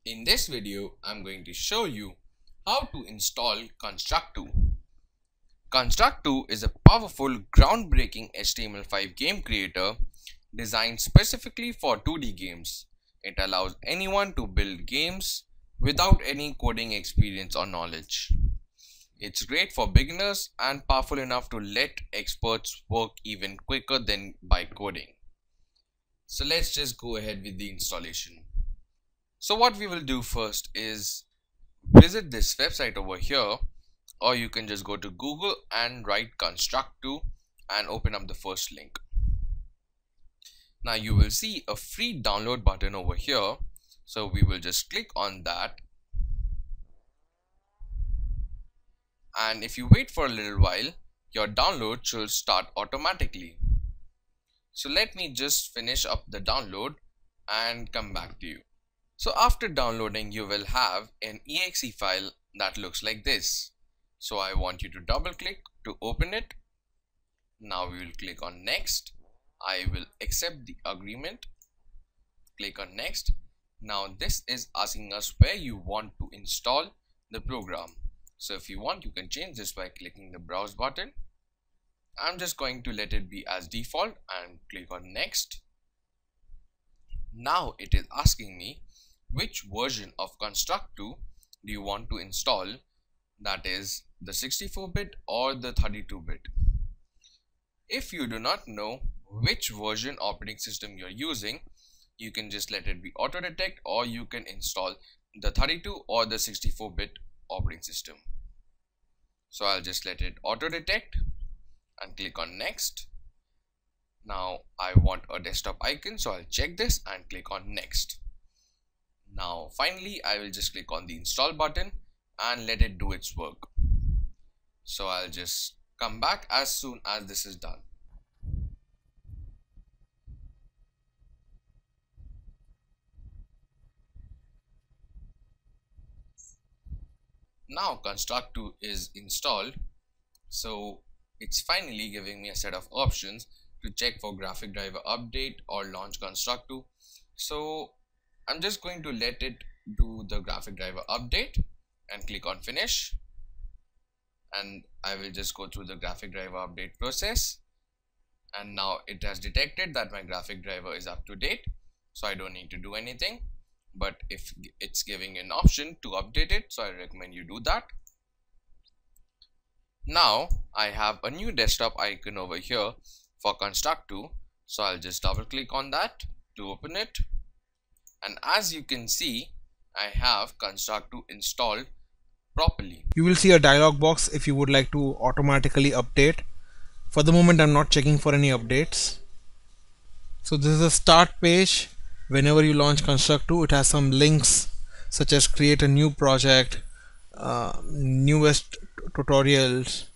In this video, I'm going to show you how to install Construct2. Construct2 is a powerful, groundbreaking HTML5 game creator designed specifically for 2D games. It allows anyone to build games without any coding experience or knowledge. It's great for beginners and powerful enough to let experts work even quicker than by coding. So let's just go ahead with the installation. So what we will do first is visit this website over here, or you can just go to Google and write Construct2 and open up the first link. Now you will see a free download button over here, so we will just click on that, and if you wait for a little while, your download should start automatically. So let me just finish up the download and come back to you. So after downloading, you will have an exe file that looks like this. So I want you to double click to open it. Now we will click on next. I will accept the agreement. Click on next. Now this is asking us where you want to install the program. So if you want, you can change this by clicking the browse button. I'm just going to let it be as default and click on next. Now it is asking me which version of Construct2 do you want to install, that is the 64-bit or the 32-bit. If you do not know which version operating system you're using, you can just let it be auto detect, or you can install the 32 or the 64-bit operating system. So I'll just let it auto detect and click on next. Now I want a desktop icon, so I'll check this and click on next. Now finally I will just click on the install button and let it do its work. So I'll just come back as soon as this is done. Now Construct2 is installed, so it's finally giving me a set of options to check for graphic driver update or launch Construct2. So I'm just going to let it do the graphic driver update and click on finish, and I will just go through the graphic driver update process, and now it has detected that my graphic driver is up to date, so I don't need to do anything. But if it's giving an option to update it, so I recommend you do that. Now I have a new desktop icon over here for Construct2, so I'll just double click on that to open it. And as you can see, I have Construct2 installed properly. You will see a dialog box if you would like to automatically update. For the moment I'm not checking for any updates. So this is a start page. Whenever you launch Construct2, it has some links such as create a new project, newest tutorials,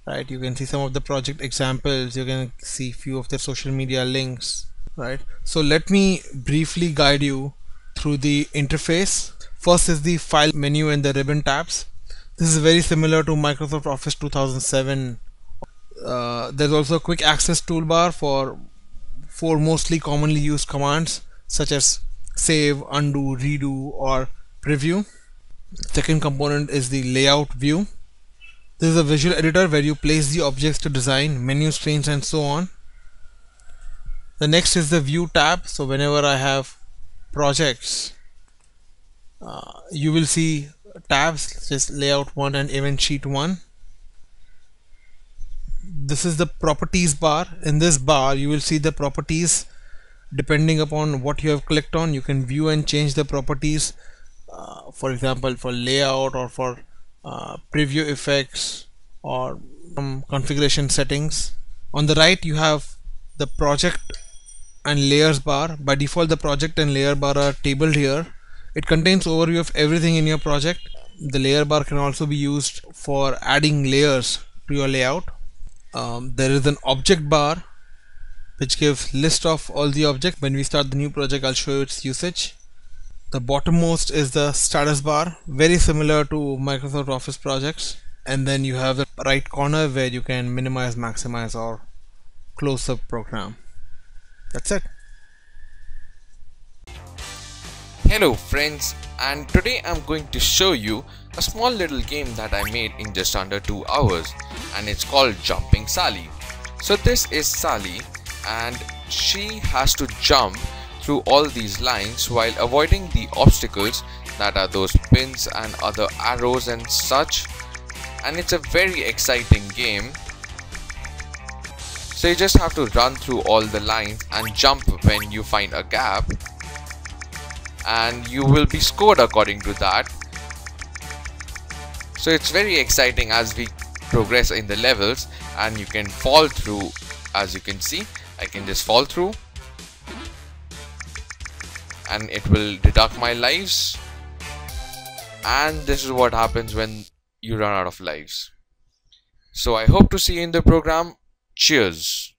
right? You can see some of the project examples, you can see few of the social media links, right? So let me briefly guide you through the interface. First is the file menu and the ribbon tabs. This is very similar to Microsoft Office 2007. There's also a quick access toolbar for mostly commonly used commands such as save, undo, redo, or preview. Second component is the layout view. This is a visual editor where you place the objects to design, menu screens, and so on. The next is the view tab. So whenever I have projects, you will see tabs, just layout 1 and event sheet 1. This is the properties bar. In this bar you will see the properties. Depending upon what you have clicked on, you can view and change the properties, for example for layout or for preview effects or configuration settings. On the right you have the project and layers bar. By default the project and layer bar are tabled here. It contains overview of everything in your project. The layer bar can also be used for adding layers to your layout. There is an object bar which gives list of all the objects. When we start the new project, I'll show you its usage. The bottommost is the status bar, very similar to Microsoft Office projects. And then you have the right corner where you can minimize, maximize, or close up program. That's it. Hello friends, and today I'm going to show you a small little game that I made in just under 2 hours, and it's called Jumping Sally. So this is Sally, and she has to jump through all these lines while avoiding the obstacles that are those pins and other arrows and such, and it's a very exciting game. So you just have to run through all the lines and jump when you find a gap, and you will be scored according to that. So it's very exciting as we progress in the levels, and you can fall through. As you can see, I can just fall through and it will deduct my lives, and this is what happens when you run out of lives. So I hope to see you in the program. Cheers.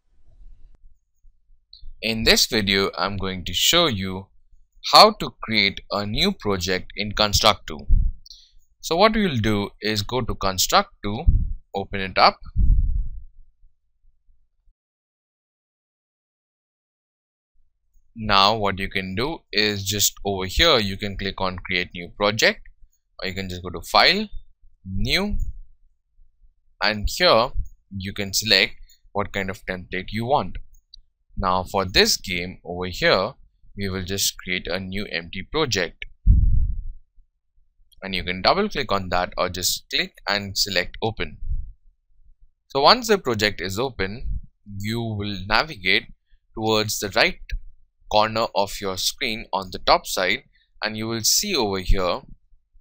In this video I'm going to show you how to create a new project in Construct2. So what we will do is go to Construct2, open it up, now what you can do is just over here you can click on create new project, or you can just go to file, new, and here you can select what kind of template you want. Now for this game over here we will just create a new empty project, and you can double click on that or just click and select open. So once the project is open, you will navigate towards the right corner of your screen on the top side, and you will see over here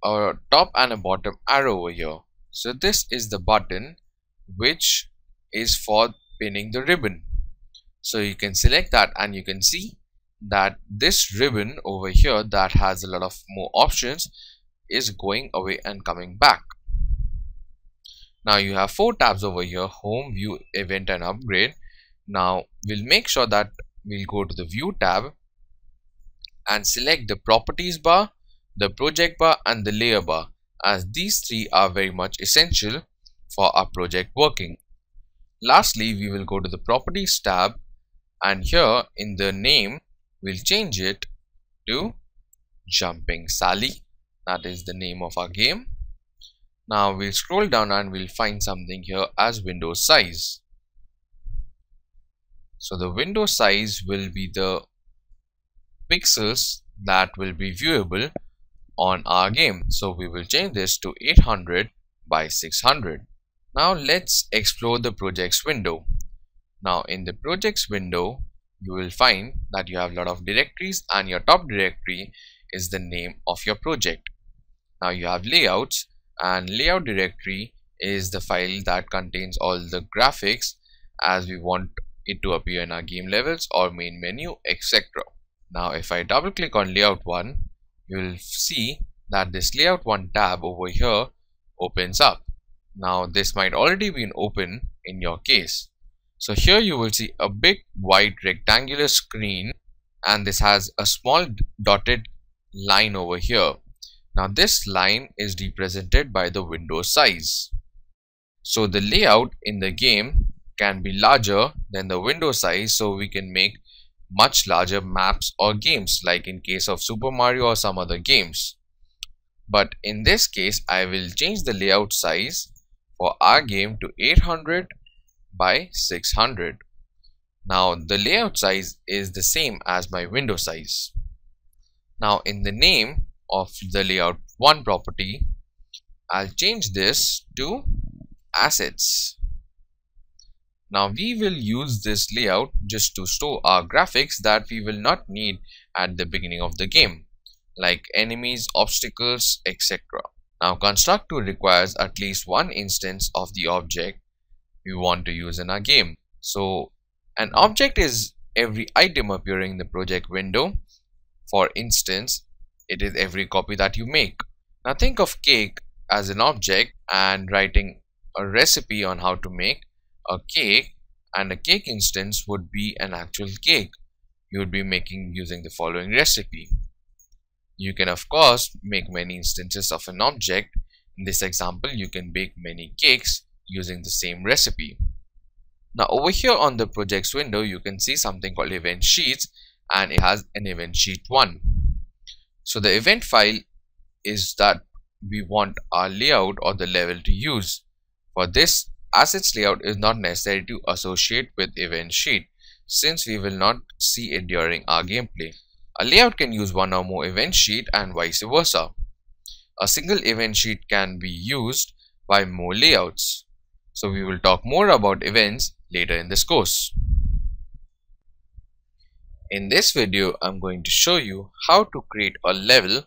a top and a bottom arrow over here. So this is the button which is for pinning the ribbon. So you can select that, and you can see that this ribbon over here that has a lot of more options is going away and coming back. Now you have 4 tabs over here: home, view, event, and upgrade. Now we'll make sure that we'll go to the view tab and select the properties bar, the project bar, and the layer bar, as these 3 are very much essential for our project working. Lastly, we will go to the properties tab, and here in the name we'll change it to Jumping Sally. That is the name of our game. Now we'll scroll down and we'll find something here as window size. So the window size will be the pixels that will be viewable on our game. So we will change this to 800 by 600. Now let's explore the projects window. Now in the projects window you will find that you have a lot of directories, and your top directory is the name of your project. Now you have layouts, and layout directory is the file that contains all the graphics as we want it to appear in our game levels or main menu, etc. Now if I double click on layout 1, you will see that this layout 1 tab over here opens up. Now this might already be open in your case. So here you will see a big white rectangular screen, and this has a small dotted line over here. Now this line is represented by the window size. So the layout in the game can be larger than the window size, so we can make much larger maps or games, like in case of Super Mario or some other games. But in this case I will change the layout size for our game to 800 by 600. Now the layout size is the same as my window size. Now in the name of the layout 1 property, I'll change this to assets. Now we will use this layout just to store our graphics that we will not need at the beginning of the game, like enemies, obstacles, etc. Now Construct2 requires at least one instance of the object we want to use in our game. So an object is every item appearing in the project window. For instance, it is every copy that you make. Now think of cake as an object, and writing a recipe on how to make a cake, and a cake instance would be an actual cake you would be making using the following recipe. You can of course make many instances of an object. In this example, you can bake many cakes using the same recipe. Now over here on the projects window you can see something called event sheets, and it has an event sheet 1. So the event file is that we want our layout or the level to use. For this, assets layout is not necessary to associate with event sheet since we will not see it during our gameplay. A layout can use one or more event sheet and vice versa. A single event sheet can be used by more layouts. So we will talk more about events later in this course. In this video, I'm going to show you how to create a level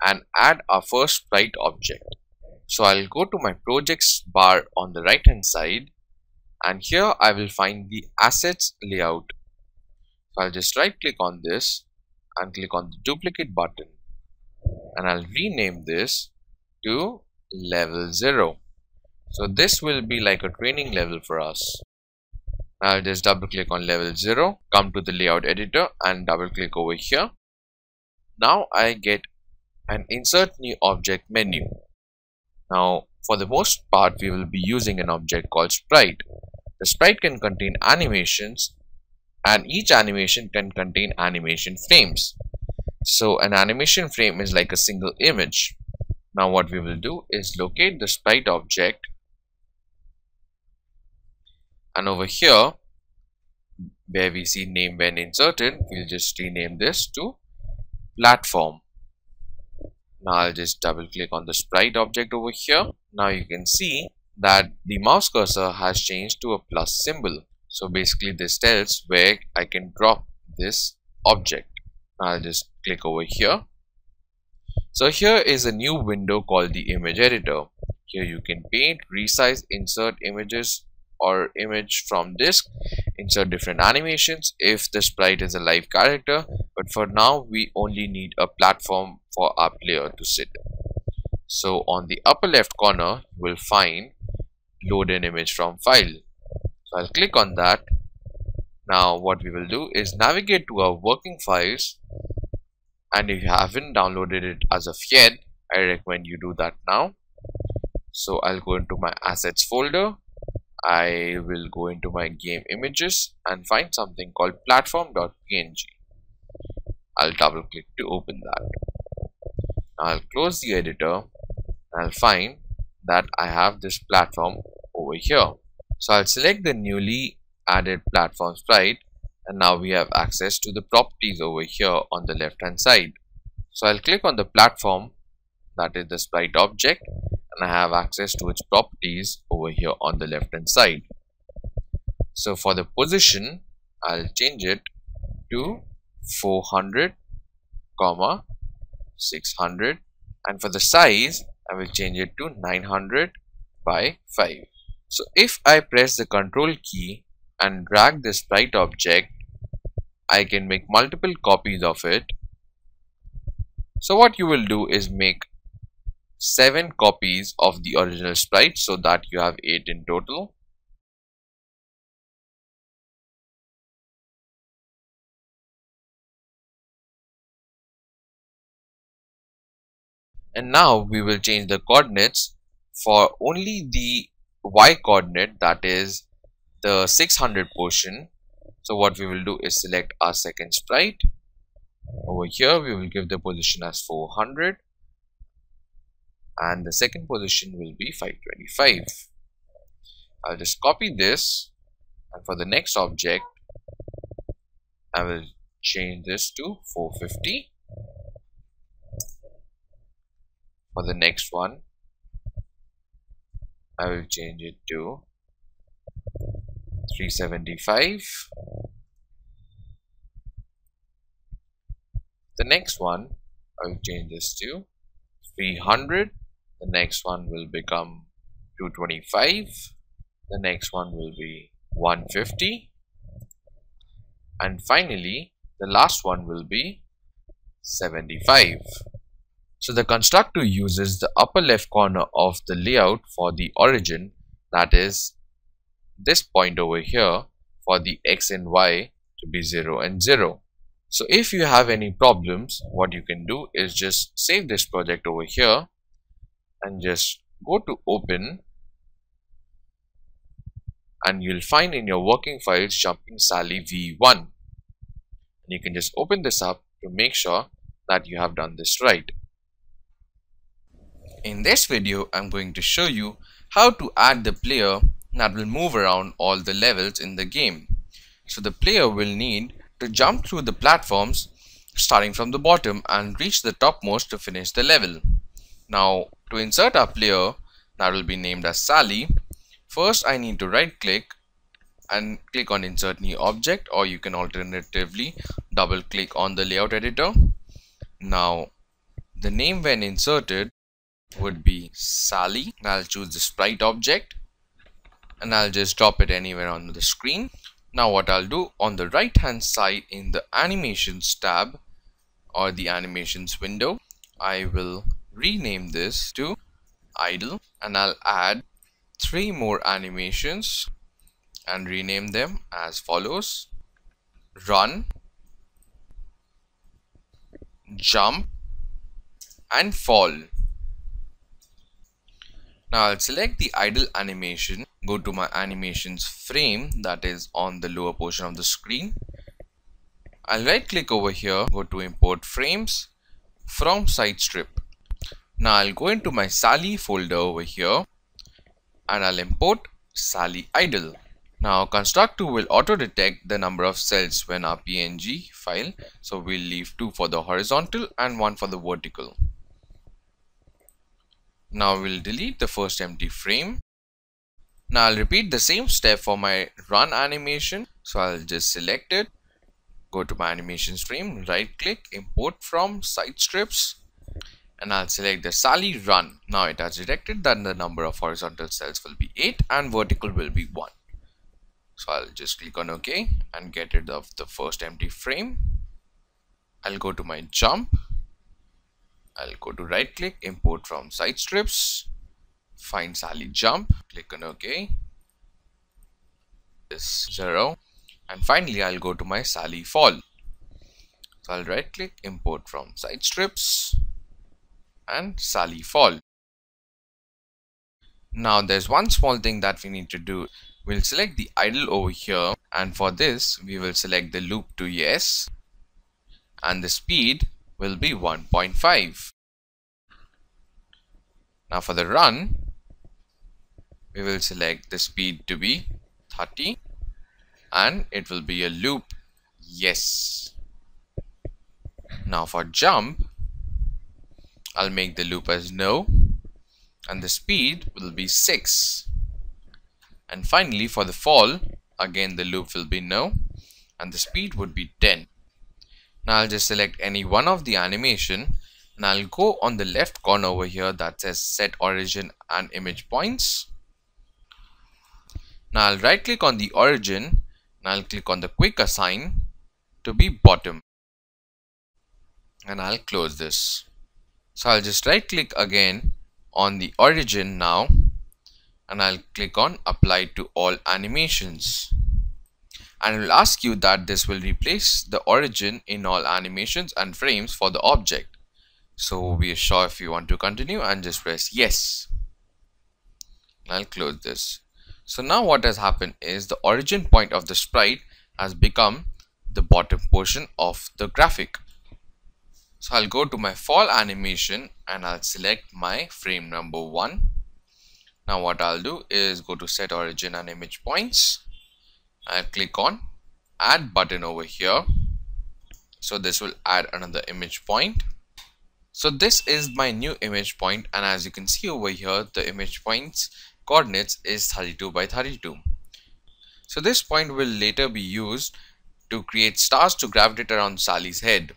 and add our first sprite object. So I'll go to my projects bar on the right hand side, and here I will find the assets layout. So I'll just right click on this and click on the duplicate button, and I'll rename this to level 0. So this will be like a training level for us. I'll just double click on level 0, come to the layout editor and double click over here. Now I get an insert new object menu. Now for the most part we will be using an object called sprite. The sprite can contain animations, and each animation can contain animation frames. So an animation frame is like a single image. Now what we will do is locate the sprite object, and over here where we see name when inserted, we'll just rename this to platform. Now I'll just double click on the sprite object over here. Now you can see that the mouse cursor has changed to a plus symbol. So basically this tells where I can drop this object. Now I'll just click over here. So here is a new window called the image editor. Here you can paint, resize, insert images or image from disk, insert different animations if the sprite is a live character, but for now we only need a platform for our player to sit. So on the upper left corner you will find load an image from file. So I'll click on that. Now what we will do is navigate to our working files, and if you haven't downloaded it as of yet, I recommend you do that now. So I'll go into my assets folder. I will go into my game images and find something called platform.png. I'll double click to open that. Now I'll close the editor and I'll find that I have this platform over here. So I'll select the newly added platform sprite, and now we have access to the properties over here on the left hand side. So I'll click on the platform, that is the sprite object, and I have access to its properties over here on the left hand side. So for the position, I'll change it to 400, 600, and for the size I will change it to 900 by 5. So if I press the control key and drag the sprite object, I can make multiple copies of it. So what you will do is make 7 copies of the original sprite so that you have 8 in total. And now we will change the coordinates for only the y coordinate, that is the 600 portion. So what we will do is select our second sprite. Over here we will give the position as 400 and the second position will be 525. I'll just copy this, and for the next object I will change this to 450. For the next one I will change it to 375. The next one I will change this to 300. The next one will become 225. The next one will be 150. And finally the last one will be 75. So the constructor uses the upper left corner of the layout for the origin, that is this point over here, for the x and y to be 0 and 0. So if you have any problems, what you can do is just save this project over here and just go to open, and you'll find in your working files Jumping Sally v1. And you can just open this up to make sure that you have done this right. In this video, I'm going to show you how to add the player that will move around all the levels in the game. So the player will need to jump through the platforms starting from the bottom and reach the topmost to finish the level. Now, to insert our player that will be named as Sally, first I need to right click and click on insert new object, or you can alternatively double click on the layout editor. Now the name when inserted would be Sally. I'll choose the sprite object and I'll just drop it anywhere on the screen. Now what I'll do, on the right hand side in the animations tab or the animations window, I will rename this to idle and I'll add 3 more animations and rename them as follows: run, jump and fall. Now I'll select the idle animation, go to my animations frame that is on the lower portion of the screen. I'll right click over here, go to import frames from site strip. Now I'll go into my Sally folder over here and I'll import Sally idle. Now Construct2 will auto detect the number of cells when our PNG file, so we'll leave 2 for the horizontal and 1 for the vertical. Now we'll delete the first empty frame. Now I'll repeat the same step for my run animation, so I'll just select it, go to my animations frame, right click, import from site strips, and I'll select the Sally run. Now it has detected that the number of horizontal cells will be 8 and vertical will be 1. So I'll just click on OK and get rid of the first empty frame. I'll go to my jump. I'll go to right click, import from site strips, find Sally jump, click on OK. This 0. And finally I'll go to my Sally fall. So I'll right click, import from site strips and Sally fall. Now there's one small thing that we need to do. We'll select the idle over here, and for this we will select the loop to yes and the speed will be 1.5. Now for the run we will select the speed to be 30 and it will be a loop yes. Now for jump I'll make the loop as no and the speed will be 6. And finally for the fall, again the loop will be no and the speed would be 10. Now I'll just select any one of the animation and I'll go on the left corner over here that says set origin and image points. Now I'll right click on the origin and I'll click on the quick assign to be bottom and I'll close this. So I'll just right click again on the origin now and I'll click on apply to all animations, and it will ask you that this will replace the origin in all animations and frames for the object. So be sure if you want to continue and just press yes. I'll close this. So now what has happened is the origin point of the sprite has become the bottom portion of the graphic. So I'll go to my fall animation and I'll select my frame number 1. Now what I'll do is go to set origin and image points. I'll click on add button over here. So this will add another image point. So this is my new image point, and as you can see over here the image points coordinates is 32 by 32. So this point will later be used to create stars to gravitate around Sally's head.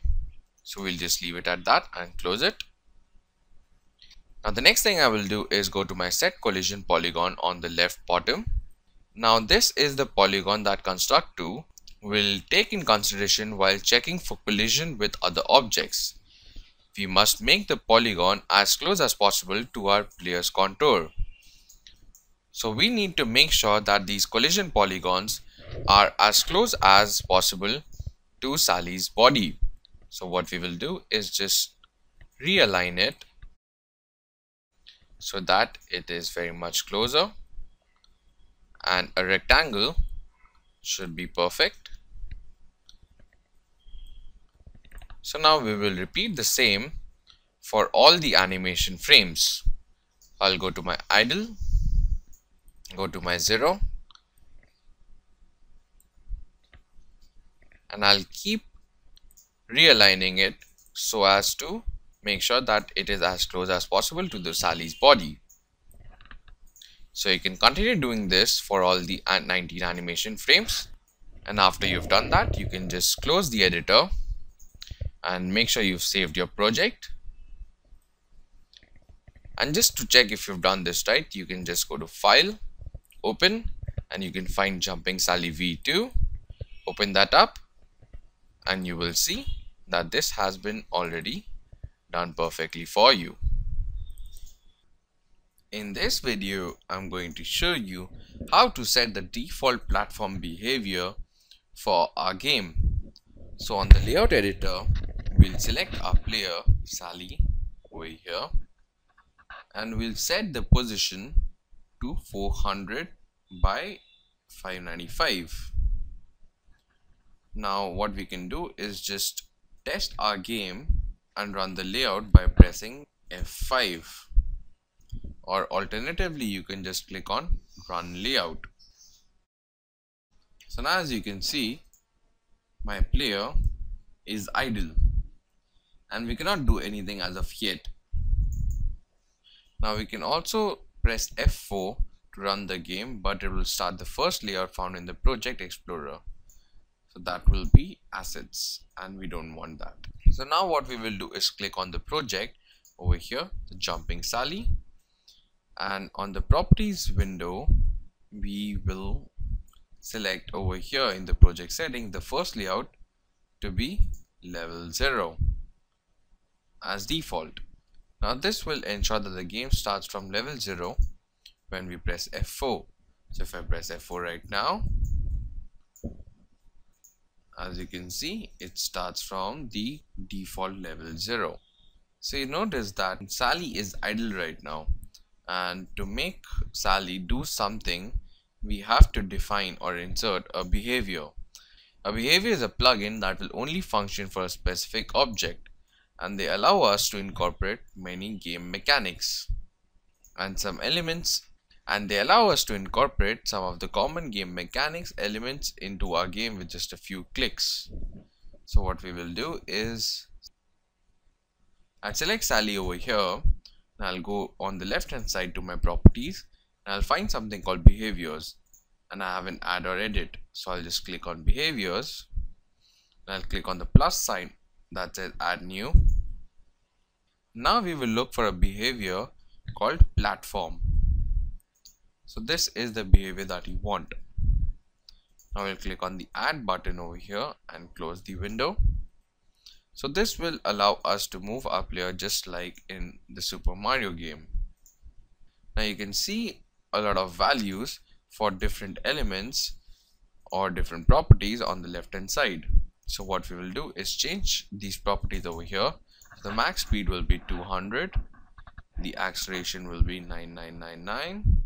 So we'll just leave it at that and close it. Now the next thing I will do is go to my set collision polygon on the left bottom. Now this is the polygon that Construct2 will take in consideration while checking for collision with other objects. We must make the polygon as close as possible to our player's contour. So we need to make sure that these collision polygons are as close as possible to Sally's body. So what we will do is just realign it so that it is very much closer, and a rectangle should be perfect. So now we will repeat the same for all the animation frames. I'll go to my idle, go to my 0, and I'll keep realigning it so as to make sure that it is as close as possible to the Sally's body. So you can continue doing this for all the 19 animation frames, and after you've done that, you can just close the editor and make sure you've saved your project. And just to check if you've done this right, you can just go to File, Open, and you can find Jumping Sally V2. Open that up and you will see that this has been already done perfectly for you. In this video, I'm going to show you how to set the default platform behavior for our game. So on the layout editor, we'll select our player Sally over here, and we'll set the position to 400 by 595. Now what we can do is just test our game and run the layout by pressing F5, or alternatively you can just click on run layout. So now as you can see, my player is idle and we cannot do anything as of yet. Now we can also press F4 to run the game, but it will start the first layout found in the project explorer. So that will be assets, and we don't want that. So now what we will do is click on the project over here, the Jumping Sally, and on the properties window we will select over here in the project setting the first layout to be level 0 as default. Now this will ensure that the game starts from level 0 when we press F4. So if I press F4 right now, as you can see, it starts from the default level 0. So you notice that Sally is idle right now, and to make Sally do something, we have to define or insert a behavior. A behavior is a plugin that will only function for a specific object, and they allow us to incorporate many game mechanics and some elements, and they allow us to incorporate some of the common game mechanics elements into our game with just a few clicks. So what we will do is I'll select Sally over here, and I'll go on the left hand side to my properties, and I'll find something called behaviors, and I have an add or edit. So I'll just click on behaviors, and I'll click on the plus sign that says add new. Now we will look for a behavior called platform. So this is the behavior that you want. Now we'll click on the add button over here and close the window. So this will allow us to move our player just like in the Super Mario game. Now you can see a lot of values for different elements or different properties on the left hand side. So what we will do is change these properties over here. The max speed will be 200, the acceleration will be 9999,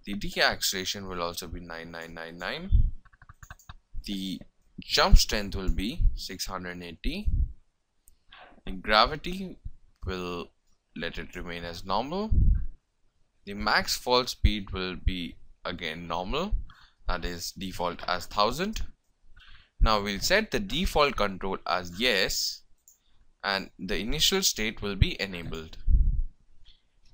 the deceleration will also be 9999, the jump strength will be 680, the gravity will let it remain as normal, the max fall speed will be again normal, that is default as 1000. Now we'll set the default control as yes, and the initial state will be enabled.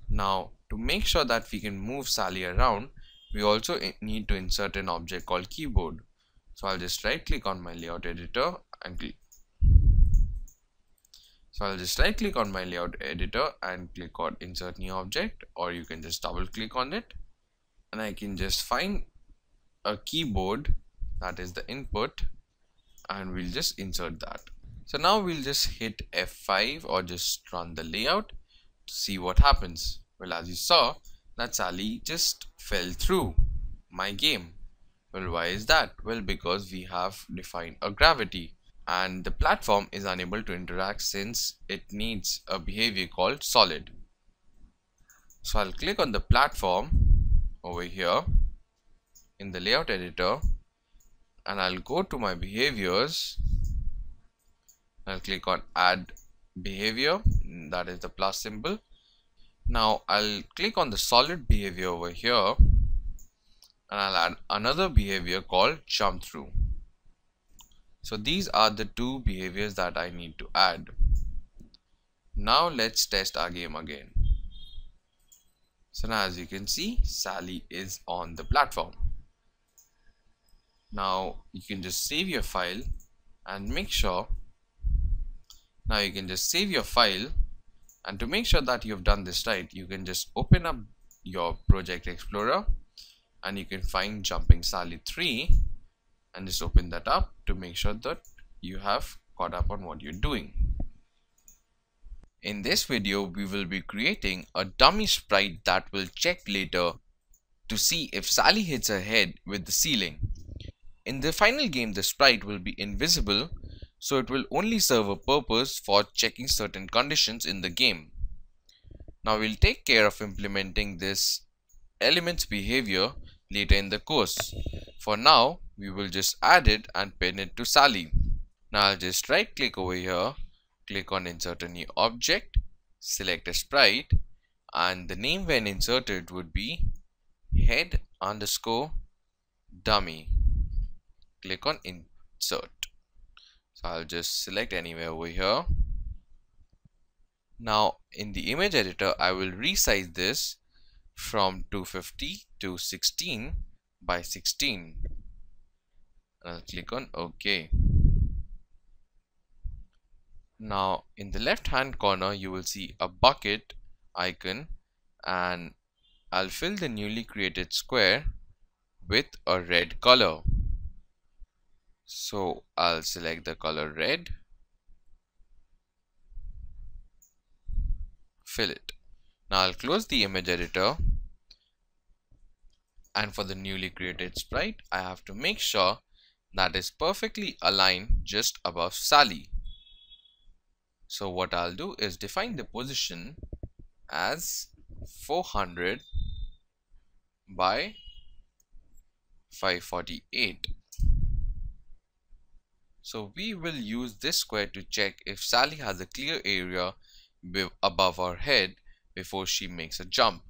Now to make sure that we can move Sally around, we also need to insert an object called keyboard. So I'll just right click on my layout editor and click. So I'll just right click on my layout editor and click on insert new object, or you can just double click on it and I can just find a keyboard that is the input, and we'll just insert that. So now we'll just hit F5 or just run the layout to see what happens. Well, as you saw, that Sally just fell through my game. Well, why is that? Well, because we have defined a gravity and the platform is unable to interact since it needs a behavior called solid. So I'll click on the platform over here in the layout editor, and I'll go to my behaviors I'll click on add behavior, that is the plus symbol. Now I'll click on the solid behavior over here and I'll add another behavior called jump through. So these are the two behaviors that I need to add. Now let's test our game again. So now as you can see, Sally is on the platform. Now you can just save your file and make sure. Now you can just save your file, and to make sure that you've done this right, you can just open up your Project Explorer and you can find Jumping Sally 3 and just open that up to make sure that you have caught up on what you're doing. In this video, we will be creating a dummy sprite that will check later to see if Sally hits her head with the ceiling. In the final game, the sprite will be invisible, so it will only serve a purpose for checking certain conditions in the game. Now we'll take care of implementing this elements behavior later in the course. For now, we will just add it and pin it to Sally. Now I'll just right click over here, click on insert a new object, select a sprite, and the name when inserted would be head underscore dummy. Click on insert. So I'll just select anywhere over here. Now in the image editor, I will resize this from 250 to 16 by 16. I'll click on OK. Now in the left hand corner, you will see a bucket icon, and I'll fill the newly created square with a red color. So I'll select the color red, fill it. Now I'll close the image editor, and for the newly created sprite, I have to make sure that is perfectly aligned just above Sally. So what I'll do is define the position as 400 by 548. So we will use this square to check if Sally has a clear area above her head before she makes a jump.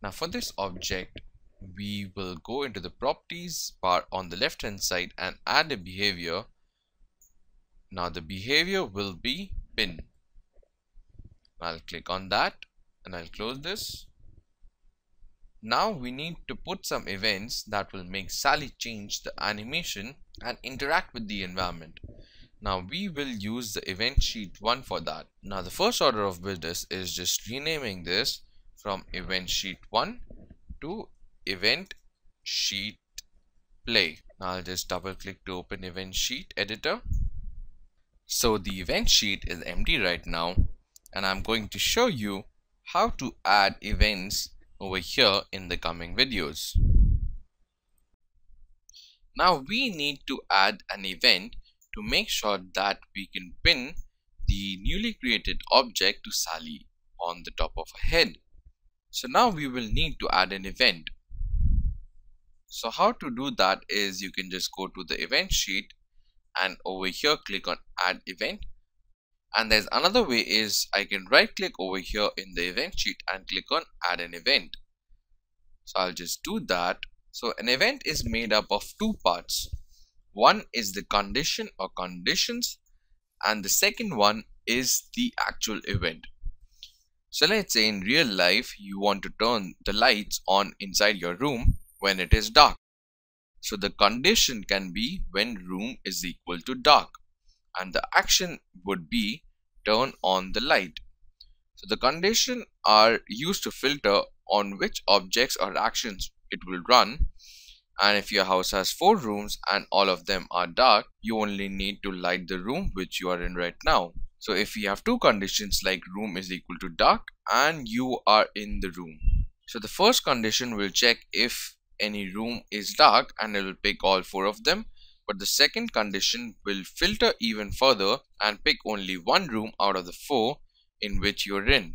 Now for this object, we will go into the properties bar on the left hand side and add a behavior. Now the behavior will be pin. I'll click on that and I'll close this. Now we need to put some events that will make Sally change the animation and interact with the environment. Now we will use the event sheet 1 for that. Now the first order of business is just renaming this from event sheet 1 to event sheet play. Now I'll just double click to open event sheet editor. So the event sheet is empty right now, and I'm going to show you how to add events over here in the coming videos. Now we need to add an event to make sure that we can pin the newly created object to Sally on the top of her head. So now we will need to add an event. So how to do that is you can just go to the event sheet and over here click on add event, and there's another way is I can right click over here in the event sheet and click on add an event. So I'll just do that. So an event is made up of two parts. One is the condition or conditions, and the second one is the actual event. So let's say in real life you want to turn the lights on inside your room when it is dark. So the condition can be when room is equal to dark, and the action would be turn on the light. So the condition are used to filter on which objects or actions it will run, and if your house has 4 rooms and all of them are dark, you only need to light the room which you are in right now. So if you have two conditions like room is equal to dark and you are in the room, so the first condition will check if any room is dark and it will pick all 4 of them, but the second condition will filter even further and pick only one room out of the 4 in which you're in.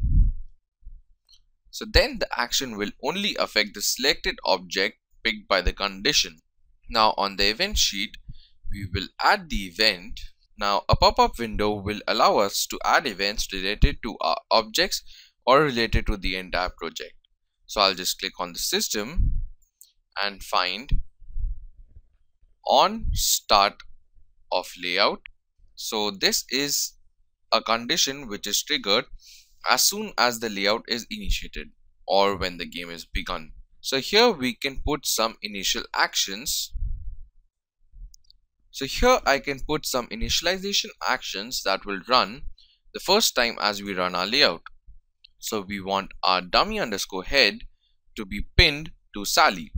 So then the action will only affect the selected object picked by the condition. Now on the event sheet, we will add the event. Now, a pop-up window will allow us to add events related to our objects or related to the entire project. So I'll just click on the system and find on start of layout. So this is a condition which is triggered as soon as the layout is initiated or when the game is begun. So here we can put some initial actions. So here I can put some initialization actions that will run the first time as we run our layout. So we want our dummy underscore head to be pinned to Sally.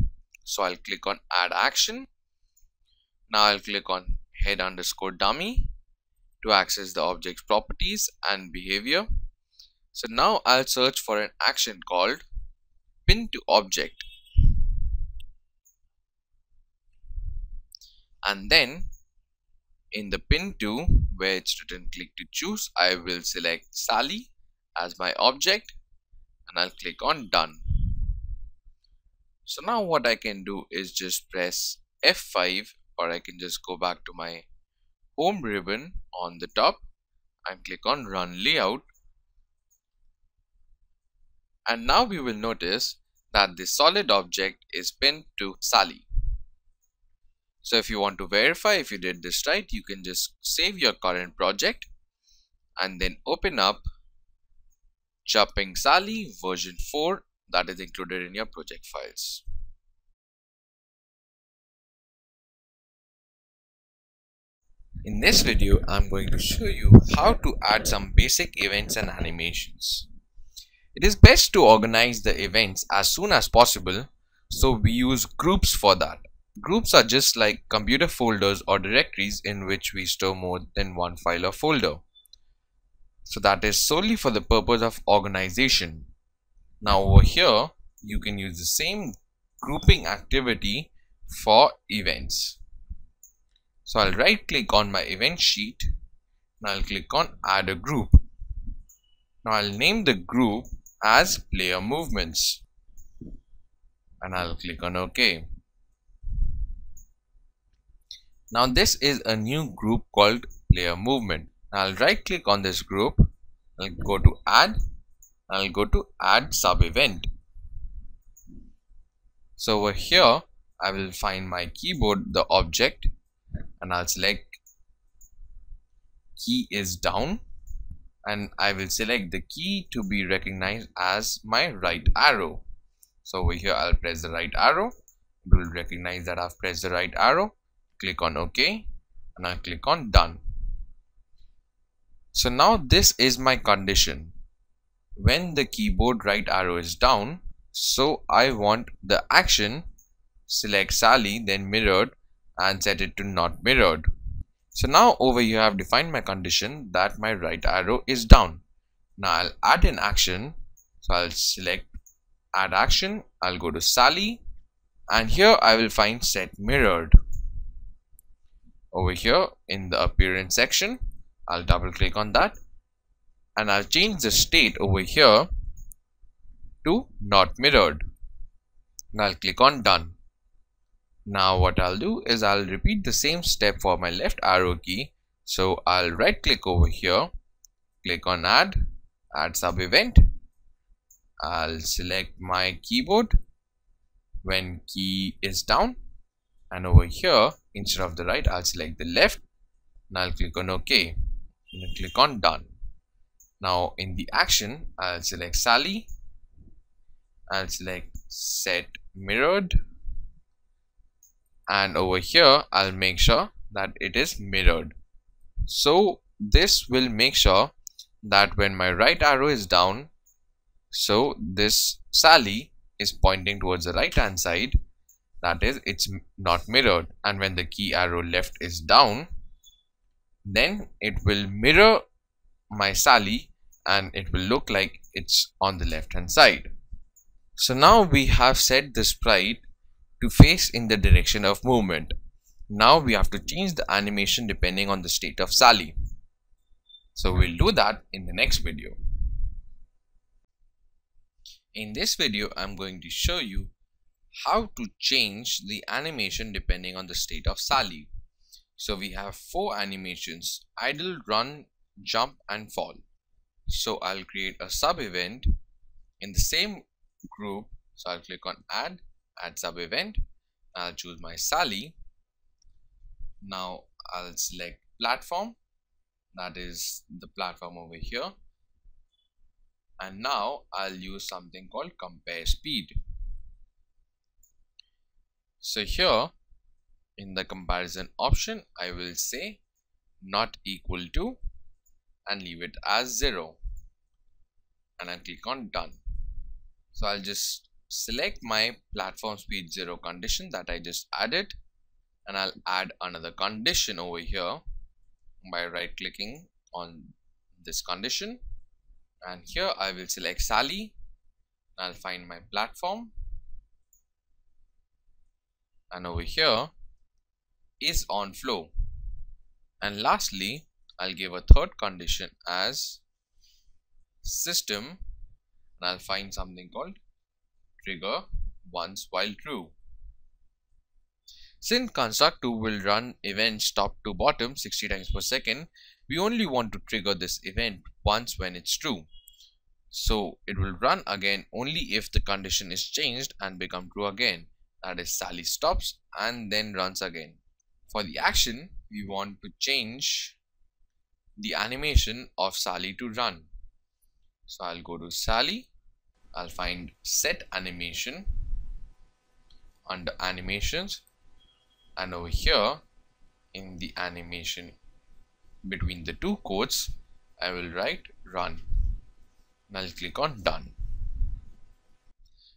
So I'll click on add action. Now I'll click on head underscore dummy to access the object's properties and behavior. So now I'll search for an action called pin to object. And then in the pin to, where it's written click to choose, I will select Sally as my object and I'll click on done. So now what I can do is just press F5, or I can just go back to my home ribbon on the top and click on run layout. And now we will notice that the solid object is pinned to Sally. So if you want to verify if you did this right, you can just save your current project and then open up Jumping Sally version 4 that is included in your project files. In this video, I'm going to show you how to add some basic events and animations. It is best to organize the events as soon as possible, so we use groups for that. Groups are just like computer folders or directories in which we store more than one file or folder. So that is solely for the purpose of organization. Now over here, you can use the same grouping activity for events. So I'll right click on my event sheet and I'll click on add a group. Now I'll name the group as player movements and I'll click on OK. Now this is a new group called player movement. Now I'll right click on this group, I'll go to add, I'll go to add sub event. So over here I will find my keyboard, the object, and I'll select key is down and I will select the key to be recognized as my right arrow. So over here I'll press the right arrow, it will recognize that I've pressed the right arrow. Click on OK and I'll click on done. So now this is my condition. When the keyboard right arrow is down, so I want the action select Sally then mirrored and set it to not mirrored. So now over here I have defined my condition that my right arrow is down. Now I'll add an action. So I'll select add action, I'll go to Sally and here I will find set mirrored. Over here in the appearance section, I'll double click on that and I'll change the state over here to not mirrored and I'll click on done. Now what I'll do is I'll repeat the same step for my left arrow key. So I'll right click over here, click on add sub event. I'll select my keyboard when key is down and over here instead of the right I'll select the left and I'll click on OK and click on done. Now in the action I'll select Sally, I'll select set mirrored and over here I'll make sure that it is mirrored. So this will make sure that when my right arrow is down, so this Sally is pointing towards the right hand side, that is it's not mirrored, and when the key arrow left is down, then it will mirror my Sally and it will look like it's on the left hand side. So now we have set the sprite to face in the direction of movement. Now we have to change the animation depending on the state of Sally. So we'll do that in the next video. In this video, I'm going to show you how to change the animation depending on the state of Sally. So we have 4 animations: idle, run, jump and fall. So I'll create a sub event in the same group. So I'll click on add sub event. I'll choose my Sally. Now I'll select platform, that is the platform over here, and now I'll use something called compare speed. So here in the comparison option, I will say not equal to and leave it as 0, and I'll click on done. So I'll just select my platform speed 0 condition that I just added, and I'll add another condition over here by right clicking on this condition, and here I will select Sally. I'll find my platform, and over here is on flow, and lastly I'll give a third condition as system, and I'll find something called trigger once while true. Since construct2 will run events top to bottom 60 times per second, we only want to trigger this event once when it's true. So it will run again only if the condition is changed and become true again. That is, Sally stops and then runs again. For the action, we want to change the animation of Sally to run. So I'll go to Sally, I'll find set animation under animations, and over here in the animation between the two quotes I will write run, and I'll click on done.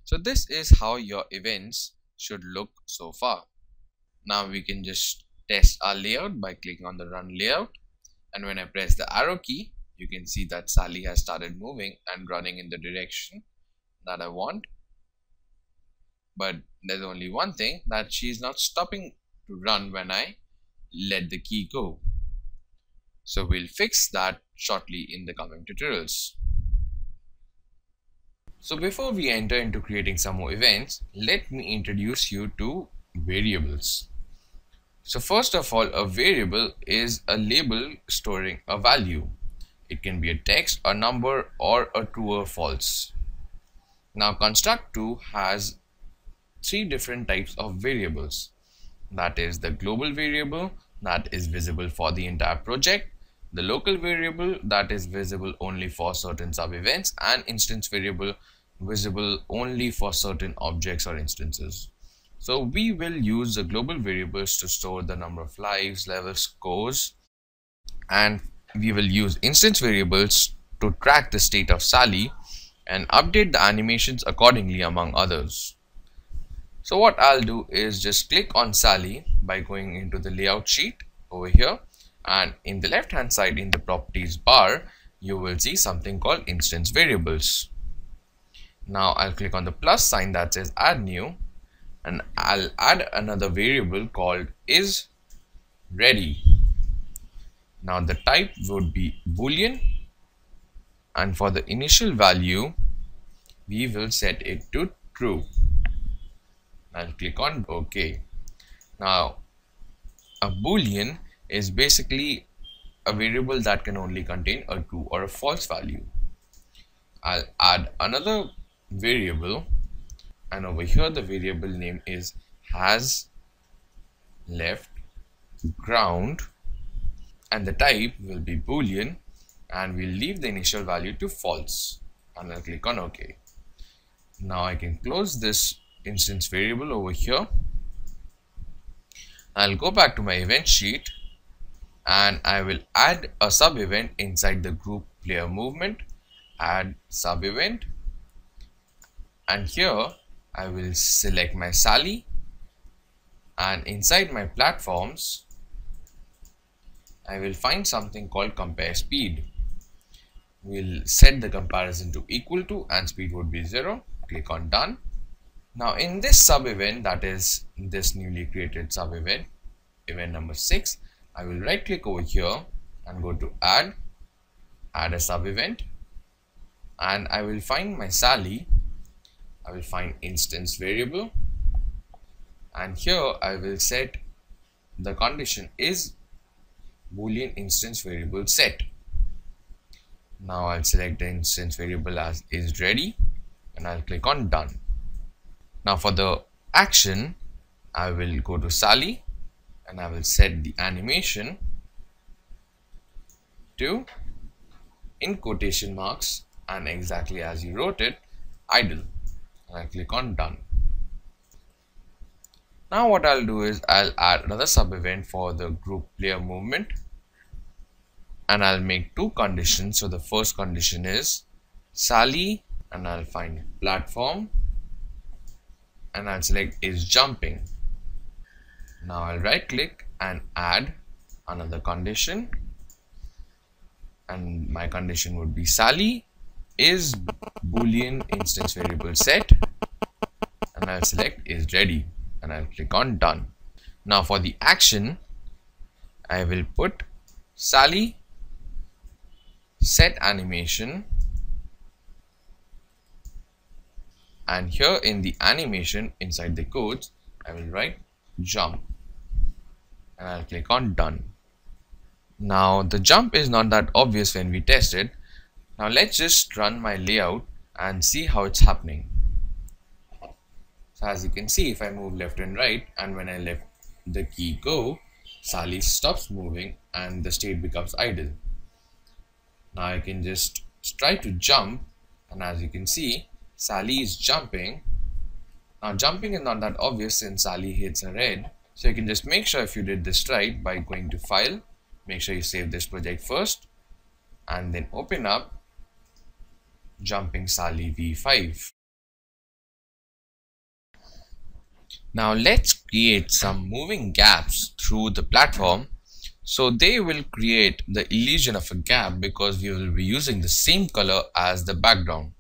So this is how your events should look so far. Now we can just test our layout by clicking on the run layout, and when I press the arrow key, you can see that Sally has started moving and running in the direction that I want. But there's only one thing, that she is not stopping to run when I let the key go. So we'll fix that shortly in the coming tutorials. So before we enter into creating some more events, let me introduce you to variables. So first of all, a variable is a label storing a value. It can be a text, a number, or a true or false. Now construct2 has 3 different types of variables. That is the global variable that is visible for the entire project, the local variable that is visible only for certain sub events, and instance variable visible only for certain objects or instances. So we will use the global variables to store the number of lives, levels, scores, and we will use instance variables to track the state of Sally and update the animations accordingly, among others. So what I'll do is just click on Sally by going into the layout sheet over here, and in the left hand side in the properties bar you will see something called instance variables. Now I'll click on the plus sign that says add new, and I'll add another variable called is ready. Now the type would be boolean, and for the initial value we will set it to true. I'll click on OK. Now a boolean is basically a variable that can only contain a true or a false value. I'll add another variable, and over here the variable name is has left ground, and the type will be boolean, and we'll leave the initial value to false, and I'll click on OK. Now I can close this instance variable over here. I'll go back to my event sheet, and I will add a sub event inside the group player movement, add sub event, and here I will select my Sally, and inside my platforms I will find something called compare speed. We'll set the comparison to equal to, and speed would be 0. Click on done. Now in this sub event, that is this newly created sub event, event number 6, I will right click over here and go to add a sub event, and I will find my Sally. I will find instance variable, and here I will set the condition is Boolean instance variable set. Now I'll select the instance variable as is ready and I'll click on done. Now for the action, I will go to Sally and I will set the animation to, in quotation marks and exactly as you wrote it, idle, and I click on done. Now what I'll do is I'll add another sub event for the group player movement and I'll make two conditions. So the first condition is Sally and I'll find platform and I'll select is jumping. Now I'll right click and add another condition and my condition would be Sally is Boolean instance variable set and I'll select is ready and I'll click on done. Now for the action, I will put Sally set animation and here in the animation inside the codes I will write jump and I'll click on done. Now the jump is not that obvious when we test it. Now let's just run my layout and see how it's happening. So as you can see, if I move left and right and when I let the key go, Sally stops moving and the state becomes idle. Now I can just try to jump and as you can see, Sally is jumping. Now jumping is not that obvious since Sally hits a red. So you can just make sure if you did this right by going to File, make sure you save this project first and then open up Jumping Sally v5. Now let's create some moving gaps through the platform. So they will create the illusion of a gap because we will be using the same color as the background.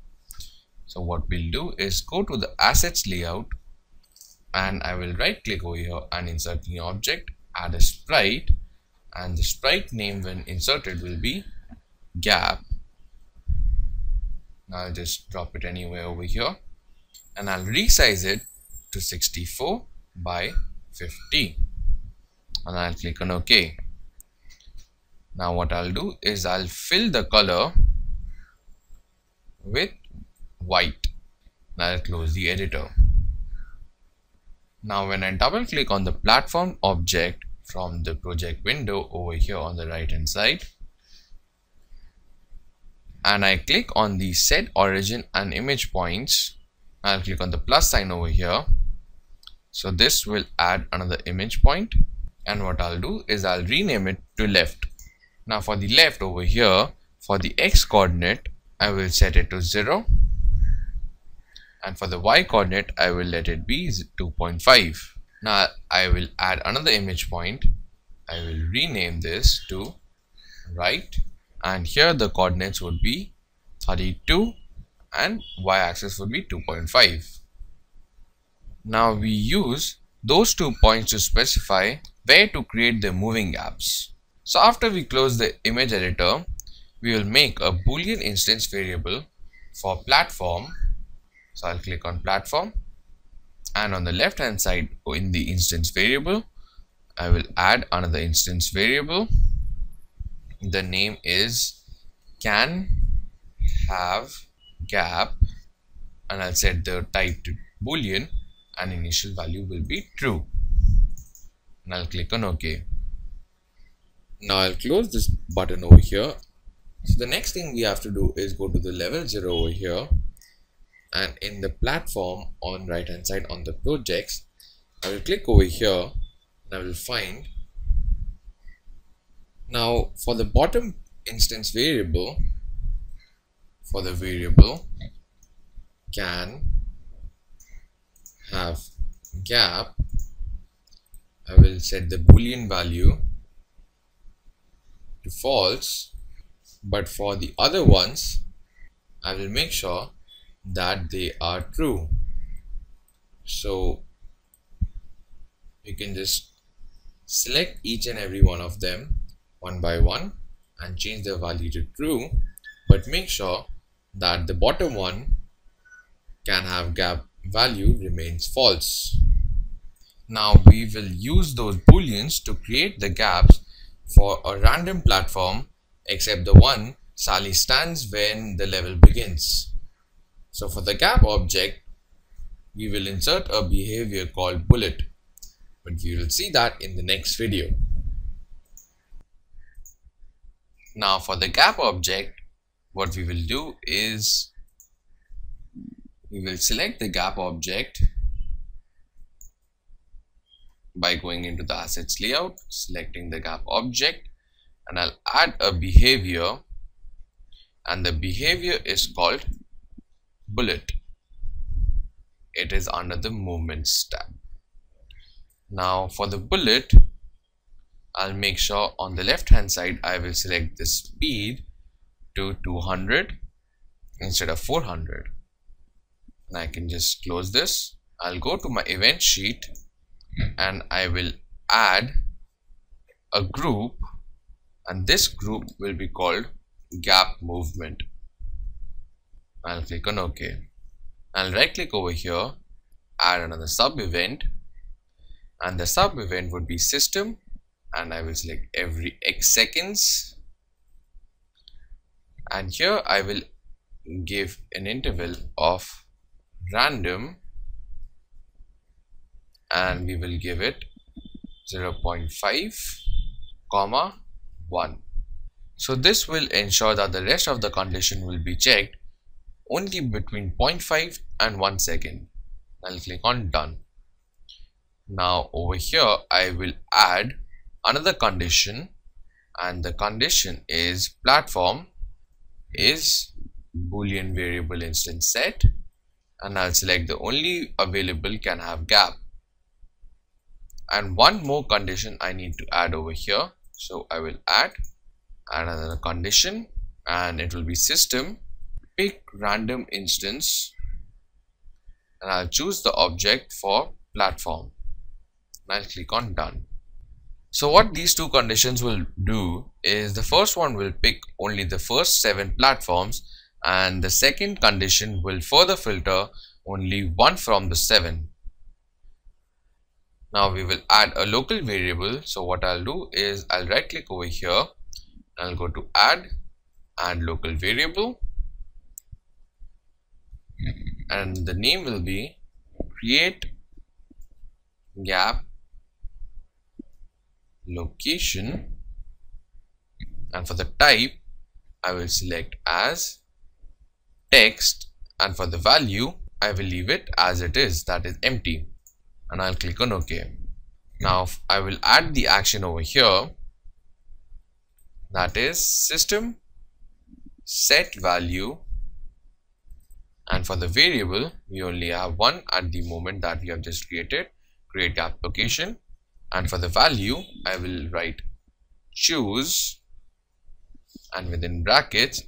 So what we'll do is go to the assets layout and I will right click over here and insert new object, add a sprite and the sprite name when inserted will be gap. Now I'll just drop it anywhere over here and I'll resize it to 64 by 50 and I'll click on OK. Now what I'll do is I'll fill the color with white and I'll close the editor. Now when I double click on the platform object from the project window over here on the right hand side and I click on the set origin and image points, I'll click on the plus sign over here. So this will add another image point and what I'll do is I'll rename it to left. Now for the left over here, for the x coordinate I will set it to 0 and for the y coordinate I will let it be 2.5. Now I will add another image point. I will rename this to right and here the coordinates would be 32 and y axis would be 2.5. Now we use those 2 points to specify where to create the moving gaps. So after we close the image editor, we will make a Boolean instance variable for platform. So I'll click on platform and on the left hand side in the instance variable, I will add another instance variable. The name is can have gap and I'll set the type to Boolean and initial value will be true and I'll click on OK. Now I'll close this button over here. So the next thing we have to do is go to the level 0 over here and in the platform on right hand side on the projects, I will click over here and I will find. Now for the bottom instance variable, for the variable can have gap, I will set the Boolean value to false, but for the other ones I will make sure that they are true. So you can just select each and every one of them one by one and change their value to true, but make sure that the bottom one can have gap value remains false. Now we will use those booleans to create the gaps for a random platform except the one Sally stands when the level begins. So for the gap object, we will insert a behavior called bullet, but we will see that in the next video. Now for the gap object, what we will do is we will select the gap object by going into the assets layout, selecting the gap object, and I'll add a behavior, and the behavior is called bullet. It is under the movements tab. Now for the bullet, I'll make sure on the left hand side I will select the speed to 200 instead of 400, and I can just close this. I'll go to my event sheet and I will add a group, and this group will be called gap movement. I'll click on OK. I'll right click over here, add another sub event, and the sub event would be system, and I will select every X seconds, and here I will give an interval of random, and we will give it 0.5 comma 1. So this will ensure that the rest of the condition will be checked only between 0.5 and 1 second. I'll click on done. Now over here I will add another condition, and the condition is platform is boolean variable instance set, and I'll select the only available can have gap. And one more condition I need to add over here, so I will add another condition, and it will be system pick random instance, and I'll choose the object for platform, and I'll click on done. So what these two conditions will do is the first one will pick only the first 7 platforms, and the second condition will further filter only one from the 7. Now we will add a local variable. So what I'll do is I'll right click over here, I'll go to add local variable, and the name will be create gap location, and for the type I will select as text, and for the value I will leave it as it is, that is empty, and I'll click on OK. Now I will add the action over here, that is system set value, and for the variable we only have one at the moment that we have just created, create gap location, and for the value I will write choose, and within brackets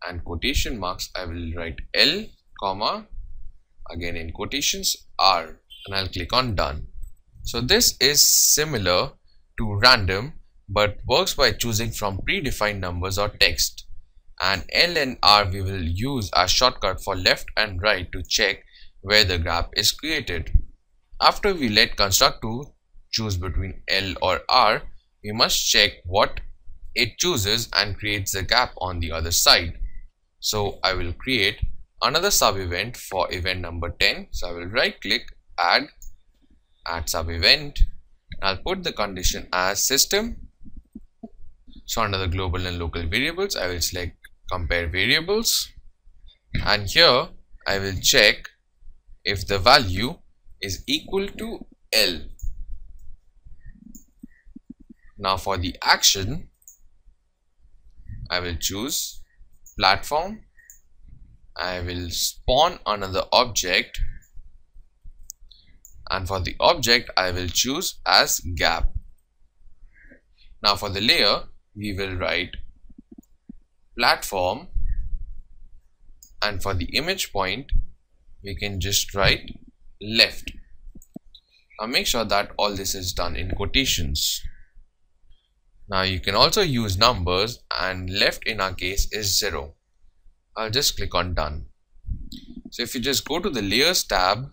and quotation marks I will write L comma again in quotations R, and I'll click on done. So this is similar to random but works by choosing from predefined numbers or text, and L and R we will use as shortcut for left and right to check where the gap is created. After we let construct2 choose between L or R, we must check what it chooses and creates the gap on the other side. So I will create another sub event for event number 10. So I will right click, add sub event. I'll put the condition as system. So under the global and local variables I will select compare variables, and here I will check if the value is equal to L. Now for the action I will choose platform, I will spawn another object, and for the object I will choose as gap. Now for the layer we will write platform, and for the image point we can just write left. Now make sure that all this is done in quotations. Now you can also use numbers, and left in our case is 0. I'll just click on done. So if you just go to the layers tab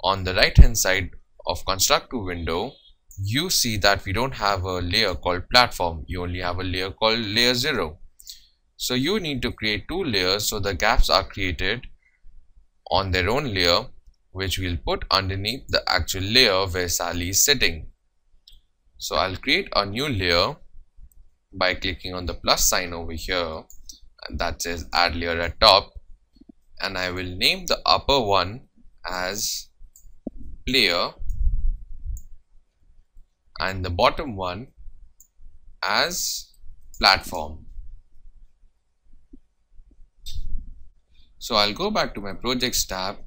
on the right hand side of Construct2 window, you see that we don't have a layer called platform. You only have a layer called layer 0. So you need to create two layers so the gaps are created on their own layer, which we'll put underneath the actual layer where Sally is sitting. So I'll create a new layer by clicking on the plus sign over here, and that says add layer at top, and I will name the upper one as player and the bottom one as platform. So I'll go back to my projects tab,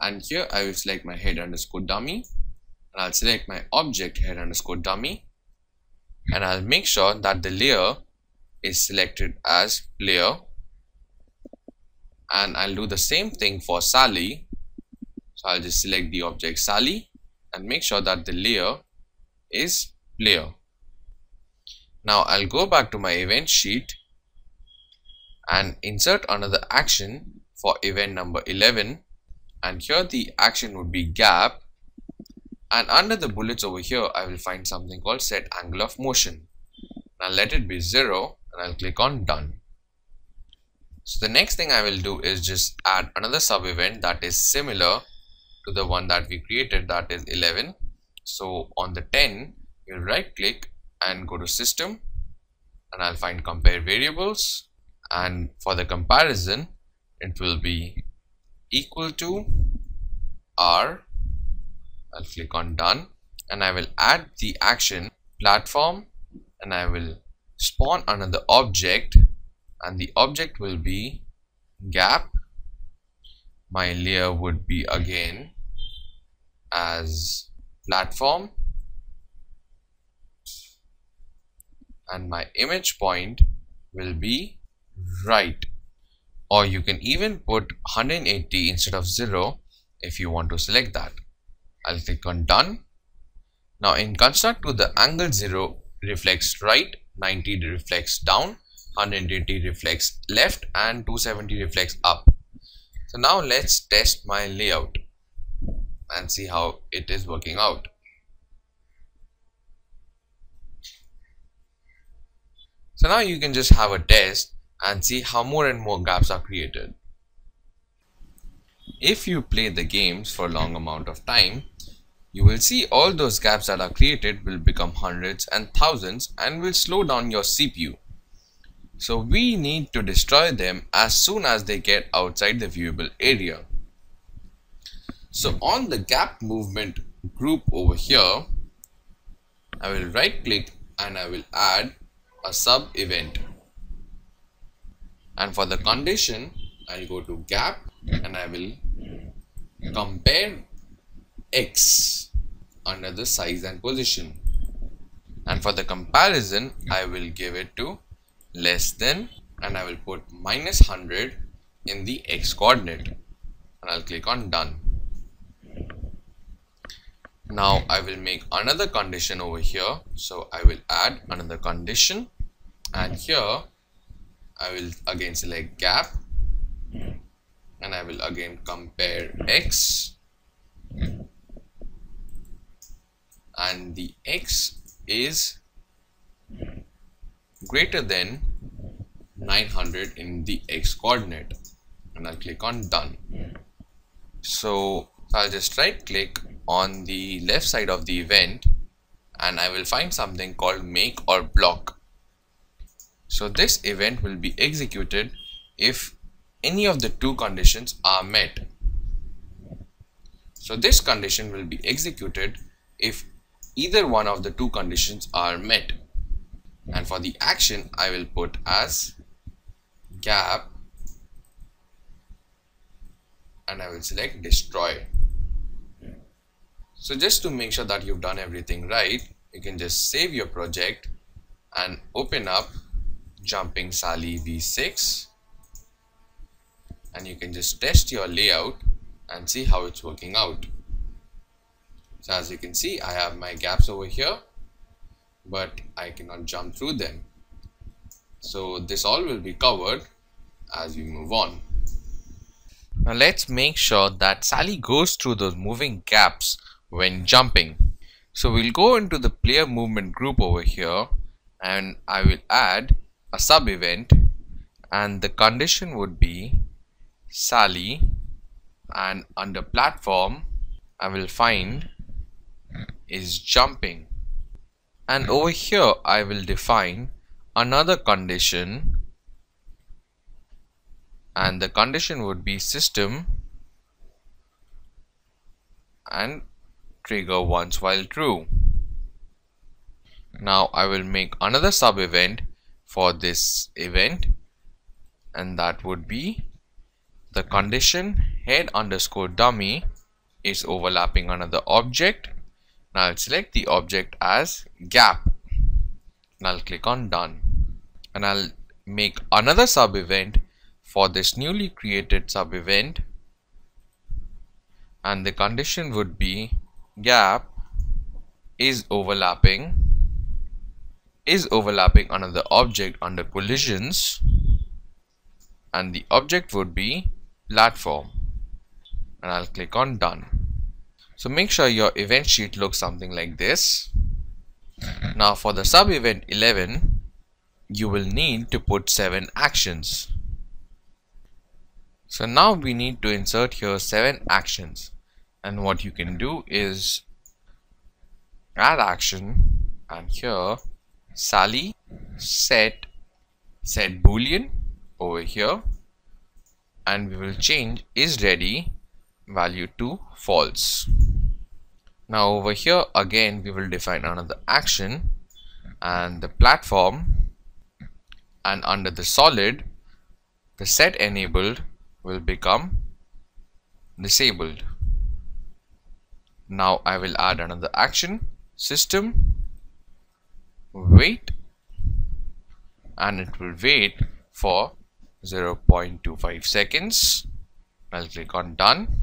and here I will select my head underscore dummy, and I'll select my object head underscore dummy, and I'll make sure that the layer is selected as player, and I'll do the same thing for Sally. So I'll just select the object Sally and make sure that the layer is player. Now I'll go back to my event sheet and insert another action for event number 11, and here the action would be gap, and under the bullets over here I will find something called set angle of motion. Now let it be 0, and I'll click on done. So the next thing I will do is just add another sub event that is similar to the one that we created, that is 11. So on the 10, you'll right click and go to system, and I'll find compare variables, and for the comparison it will be equal to R. I'll click on done, and I will add the action platform, and I will spawn another object, and the object will be gap. My layer would be again as platform, and my image point will be right, or you can even put 180 instead of 0 if you want to select that. I'll click on done. Now in Construct2, the angle 0 reflects right, 90 reflects down, 180 reflects left, and 270 reflects up. So now let's test my layout and see how it is working out. So now you can just have a test and see how more and more gaps are created. If you play the games for a long amount of time, you will see all those gaps that are created will become hundreds and thousands and will slow down your CPU. So we need to destroy them as soon as they get outside the viewable area. So on the gap movement group over here, I will right click and I will add a sub event, and for the condition I'll go to gap and I will compare X under the size and position, and for the comparison I will give it to less than, and I will put -100 in the X coordinate, and I'll click on done. Now I will make another condition over here, so I will add another condition, and here I will again select gap and I will again compare X, and the X is greater than 900 in the X coordinate, and I'll click on done. So I'll just right click on the left side of the event and I will find something called make or block. So this event will be executed if any of the two conditions are met. So this condition will be executed if either one of the two conditions are met, and for the action I will put as gap and I will select destroy. So just to make sure that you've done everything right, you can just save your project and open up Jumping Sally v6, and you can just test your layout and see how it's working out. So as you can see, I have my gaps over here, but I cannot jump through them. So this all will be covered as we move on. Now let's make sure that Sally goes through those moving gaps when jumping. So we'll go into the player movement group over here, and I will add a sub event, and the condition would be Sally, and under platform I will find is jumping, and over here I will define another condition, and the condition would be system and trigger once while true. Now I will make another sub event for this event, and that would be the condition head underscore dummy is overlapping another object. Now I'll select the object as gap, and I'll click on done, and I'll make another sub event for this newly created sub event, and the condition would be gap is overlapping another object under collisions, and the object would be platform, and I'll click on done. So make sure your event sheet looks something like this. Now for the sub event 11, you will need to put 7 actions. So now we need to insert here 7 actions, and what you can do is add action, and here Sally set boolean over here, and we will change is ready value to false. Now over here again we will define another action and the platform, and under the solid the set enabled will become disabled. Now I will add another action, system wait, and it will wait for 0.25 seconds. I'll click on done.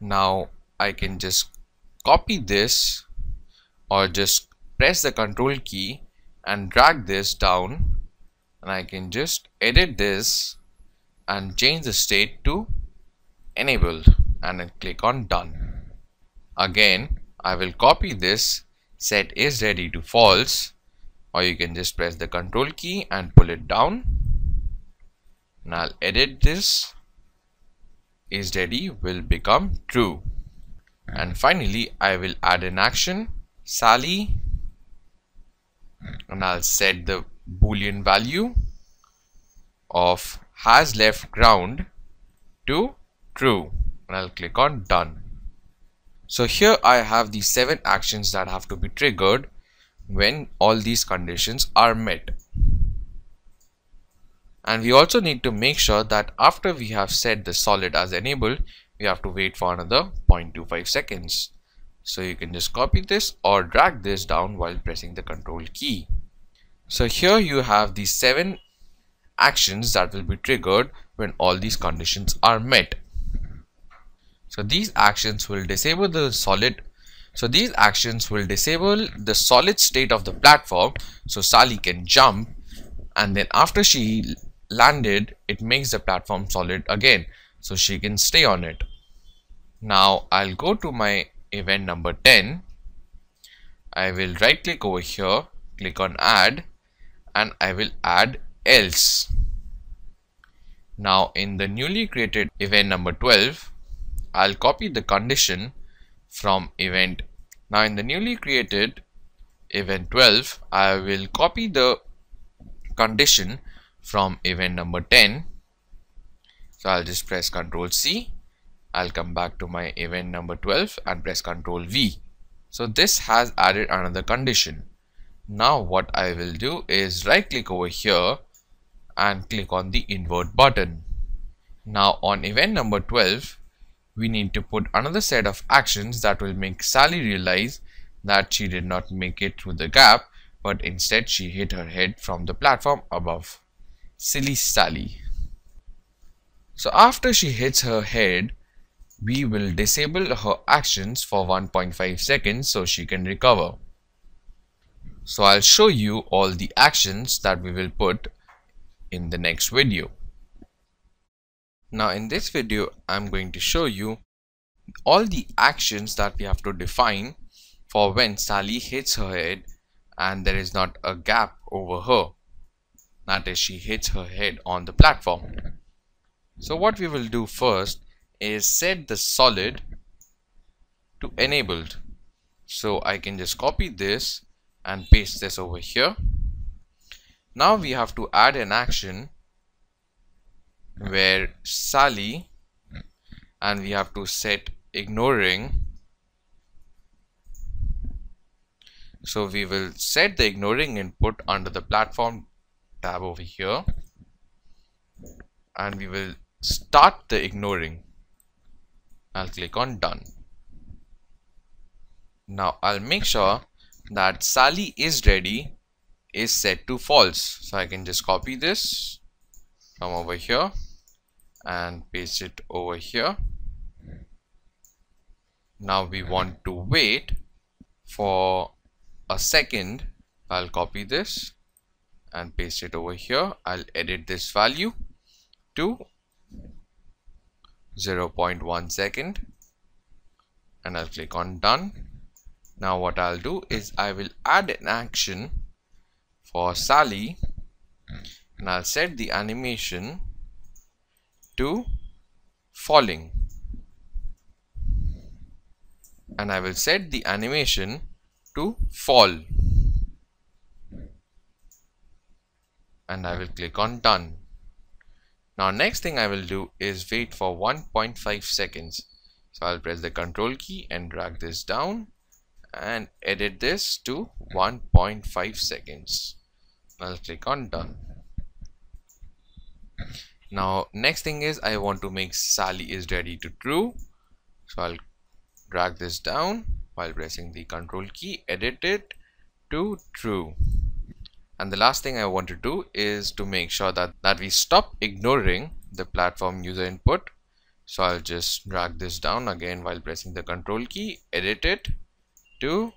Now I can just copy this or just press the control key and drag this down, and I can just edit this and change the state to enabled, and then click on done. Again I will copy this, set is ready to false, or you can just press the control key and pull it down, and I'll edit this, is ready will become true. And finally I will add an action, Sally, and I'll set the boolean value of has left ground to true, and I'll click on done. So here I have the 7 actions that have to be triggered when all these conditions are met. And we also need to make sure that after we have set the solid as enabled, we have to wait for another 0.25 seconds. So you can just copy this or drag this down while pressing the control key. So here you have the 7 actions that will be triggered when all these conditions are met. So these actions will disable the solid. So these actions will disable the solid state of the platform, so Sally can jump, and then after she landed, it makes the platform solid again, so she can stay on it. Now I'll go to my event number 10. I will right click over here, click on add, and I will add else. Now in the newly created event number 12, I'll copy the condition from event. Now in the newly created event 12, I will copy the condition from event number 10. So I'll just press Ctrl C. I'll come back to my event number 12 and press Ctrl V. So this has added another condition. Now what I will do is right click over here and click on the invert button. Now on event number 12, we need to put another set of actions that will make Sally realize that she did not make it through the gap, but instead she hit her head from the platform above. Silly Sally. So after she hits her head, we will disable her actions for 1.5 seconds so she can recover. So I'll show you all the actions that we will put in the next video. Now in this video, I'm going to show you all the actions that we have to define for when Sally hits her head and there is not a gap over her. That is, she hits her head on the platform. So what we will do first is set the solid to enabled. So I can just copy this and paste this over here. Now we have to add an action where Sally, and we have to set ignoring. So we will set the ignoring input under the platform tab over here, and we will start the ignoring. I'll click on done. Now I'll make sure that Sally is ready is set to false. So I can just copy this from over here and paste it over here. Now we want to wait for a second. I'll copy this and paste it over here. I'll edit this value to 0.1 second and I'll click on done. Now what I'll do is I will add an action for Sally and I'll set the animation to falling, and I will set the animation to fall, and I will click on done. Now next thing I will do is wait for 1.5 seconds. So I'll press the control key and drag this down and edit this to 1.5 seconds. I'll click on done. Now next thing is I want to make Sally is ready to true. So I'll drag this down while pressing the control key, edit it to true. And the last thing I want to do is to make sure that we stop ignoring the platform user input. So I'll just drag this down again while pressing the control key, edit it to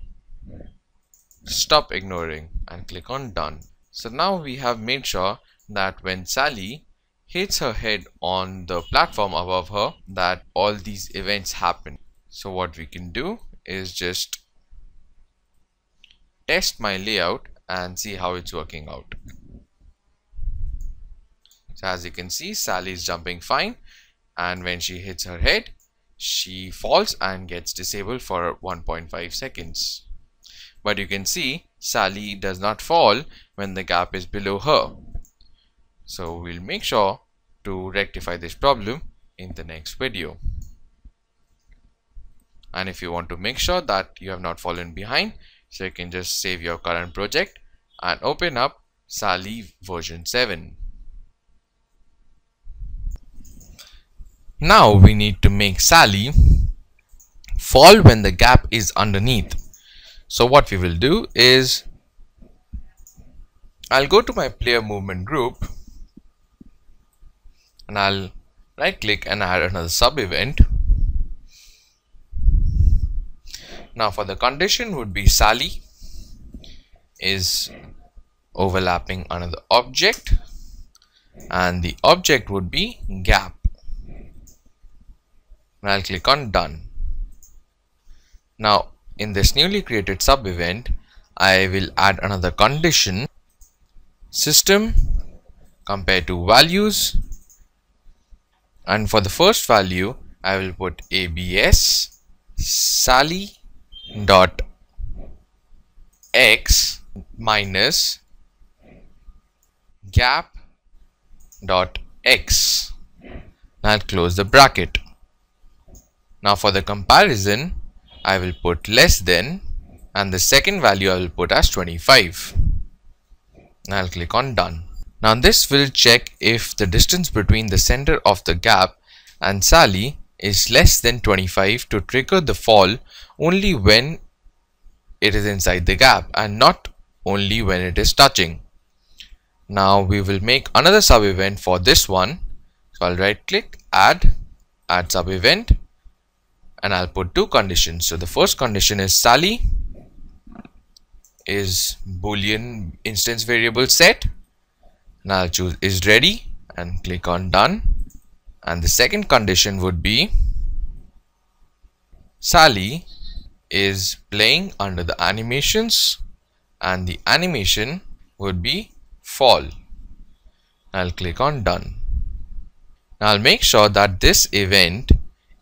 stop ignoring and click on done. So now we have made sure that when Sally hits her head on the platform above her, that all these events happen. So what we can do is just test my layout and see how it's working out. So as you can see, Sally is jumping fine, and when she hits her head, she falls and gets disabled for 1.5 seconds. But you can see Sally does not fall when the gap is below her. So we'll make sure to rectify this problem in the next video. And if you want to make sure that you have not fallen behind, so you can just save your current project and open up Sally version 7. Now we need to make Sally fall when the gap is underneath. So what we will do is I'll go to my player movement group and I'll right click and add another sub event. Now for the condition would be Sally is overlapping another object, and the object would be gap. And I'll click on done. Now in this newly created sub event, I will add another condition, system compare to values, and for the first value I will put abs Sally dot x minus gap dot x. Now I'll close the bracket. Now for the comparison, I will put less than, and the second value I will put as 25. I'll click on done. Now this will check if the distance between the center of the gap and Sally is less than 25 to trigger the fall only when it is inside the gap and not only when it is touching. Now we will make another sub event for this one. So I'll right click, add sub event, and I'll put two conditions. So the first condition is Sally is boolean instance variable set, and I'll choose is ready and click on done. And the second condition would be Sally is playing under the animations, and the animation would be fall. I'll click on done. Now I'll make sure that this event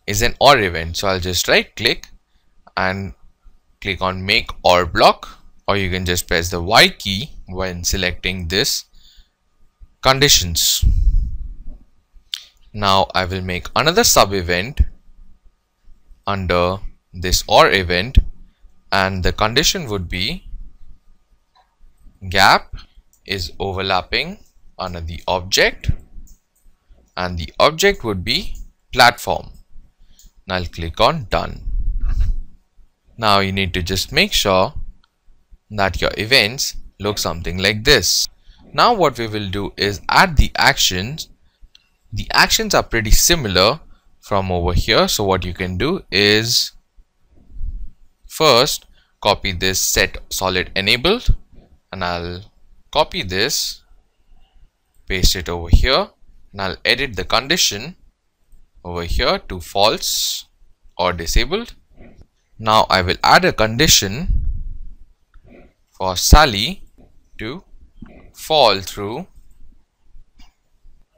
is an OR event. So I'll just right click and click on make OR block, or you can just press the Y key when selecting this conditions. Now I will make another sub event under this OR event, and the condition would be gap is overlapping under the object, and the object would be platform. Now I'll click on done. Now you need to just make sure that your events look something like this. Now what we will do is add the actions. The actions are pretty similar from over here. So what you can do is first copy this set solid enabled, and I'll copy this, paste it over here, and I'll edit the condition over here to false or disabled. Now I will add a condition for Sally to fall through.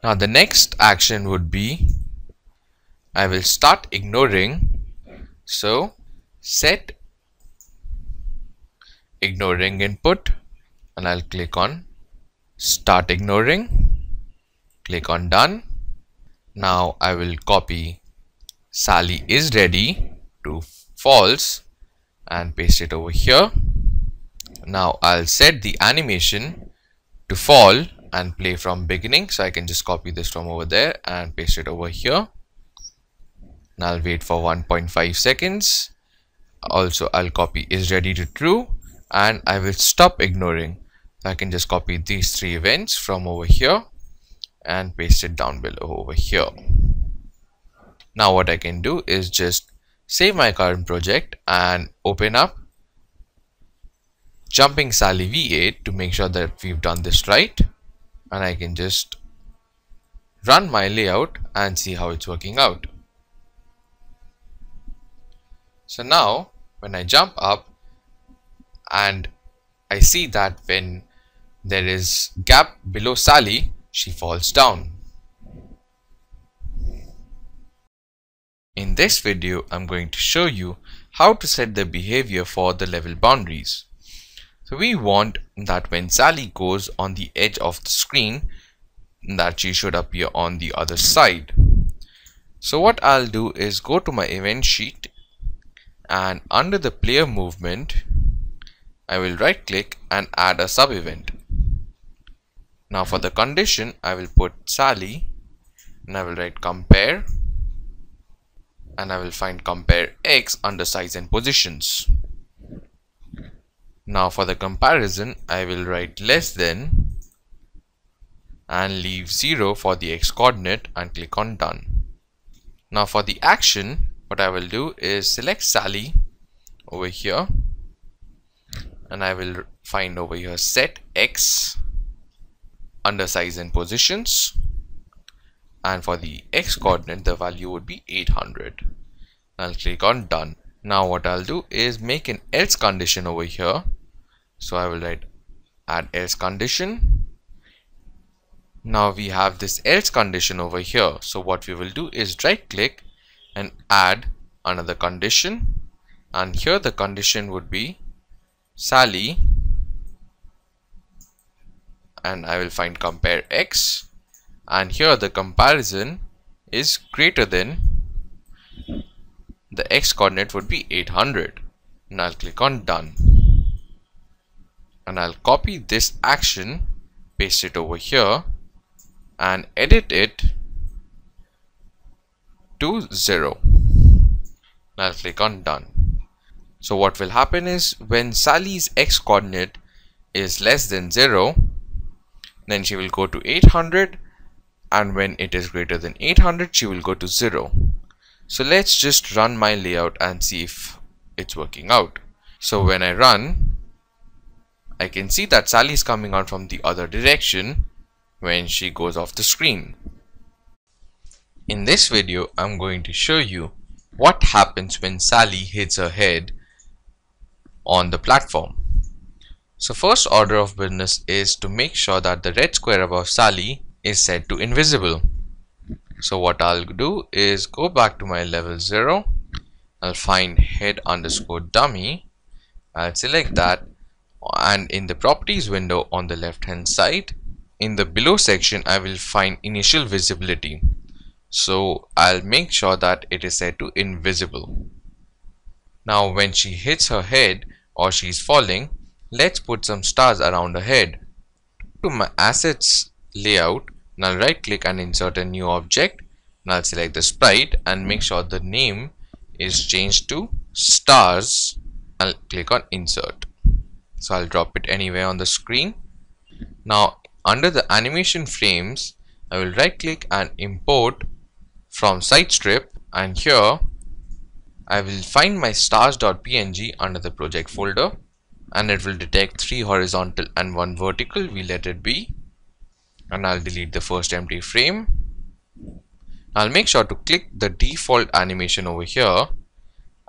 Now the next action would be I will start ignoring. So set ignoring input, and I'll click on start ignoring, click on done. Now I will copy Sally is ready to false and paste it over here. Now I'll set the animation to fall and play from beginning, so I can just copy this from over there and paste it over here. And I'll wait for 1.5 seconds. Also I'll copy is ready to true, and I will stop ignoring. I can just copy these three events from over here and paste it down below over here. Now what I can do is just save my current project and open up Jumping Sally V8 to make sure that we've done this right, and I can just run my layout and see how it's working out. So now when I jump up, and I see that when there is gap below Sally, she falls down. In this video, I'm going to show you how to set the behavior for the level boundaries. So we want that when Sally goes on the edge of the screen, that she should appear on the other side. So what I'll do is go to my event sheet, and under the player movement, I will right click and add a sub event. Now for the condition, I will put Sally, and I will write compare, and I will find compare X under size and positions. Now for the comparison, I will write less than and leave 0 for the X coordinate and click on done. Now for the action, what I will do is select Sally over here, and I will find over here set X under size and positions, and for the X coordinate the value would be 800. I'll click on done. Now what I'll do is make an else condition over here. So I will write add else condition. Now we have this else condition over here. So what we will do is right click and add another condition, and here the condition would be Sally, and I will find compare X, and here the comparison is greater than the X coordinate would be 800, and I'll click on done, and I'll copy this action, paste it over here and edit it to 0. I'll click on done. So what will happen is when Sally's X coordinate is less than 0, then she will go to 800, and when it is greater than 800 she will go to 0. So let's just run my layout and see if it's working out. So when I run, I can see that Sally is coming out from the other direction when she goes off the screen. In this video, I'm going to show you what happens when Sally hits her head on the platform. So first order of business is to make sure that the red square above Sally is set to invisible. So what I'll do is go back to my level 0. I'll find head underscore dummy. I'll select that, and in the properties window on the left hand side, in the below section, I will find initial visibility. So I'll make sure that it is set to invisible. Now when she hits her head or she's falling, let's put some stars around her head. To my assets layout, and I'll right click and insert a new object, and I'll select the sprite and make sure the name is changed to stars. I'll click on insert. So I'll drop it anywhere on the screen. Now under the animation frames, I will right click and import from site strip, and here I will find my stars.png under the project folder, and it will detect 3 horizontal and 1 vertical. We let it be, and I'll delete the first empty frame. I'll make sure to click the default animation over here,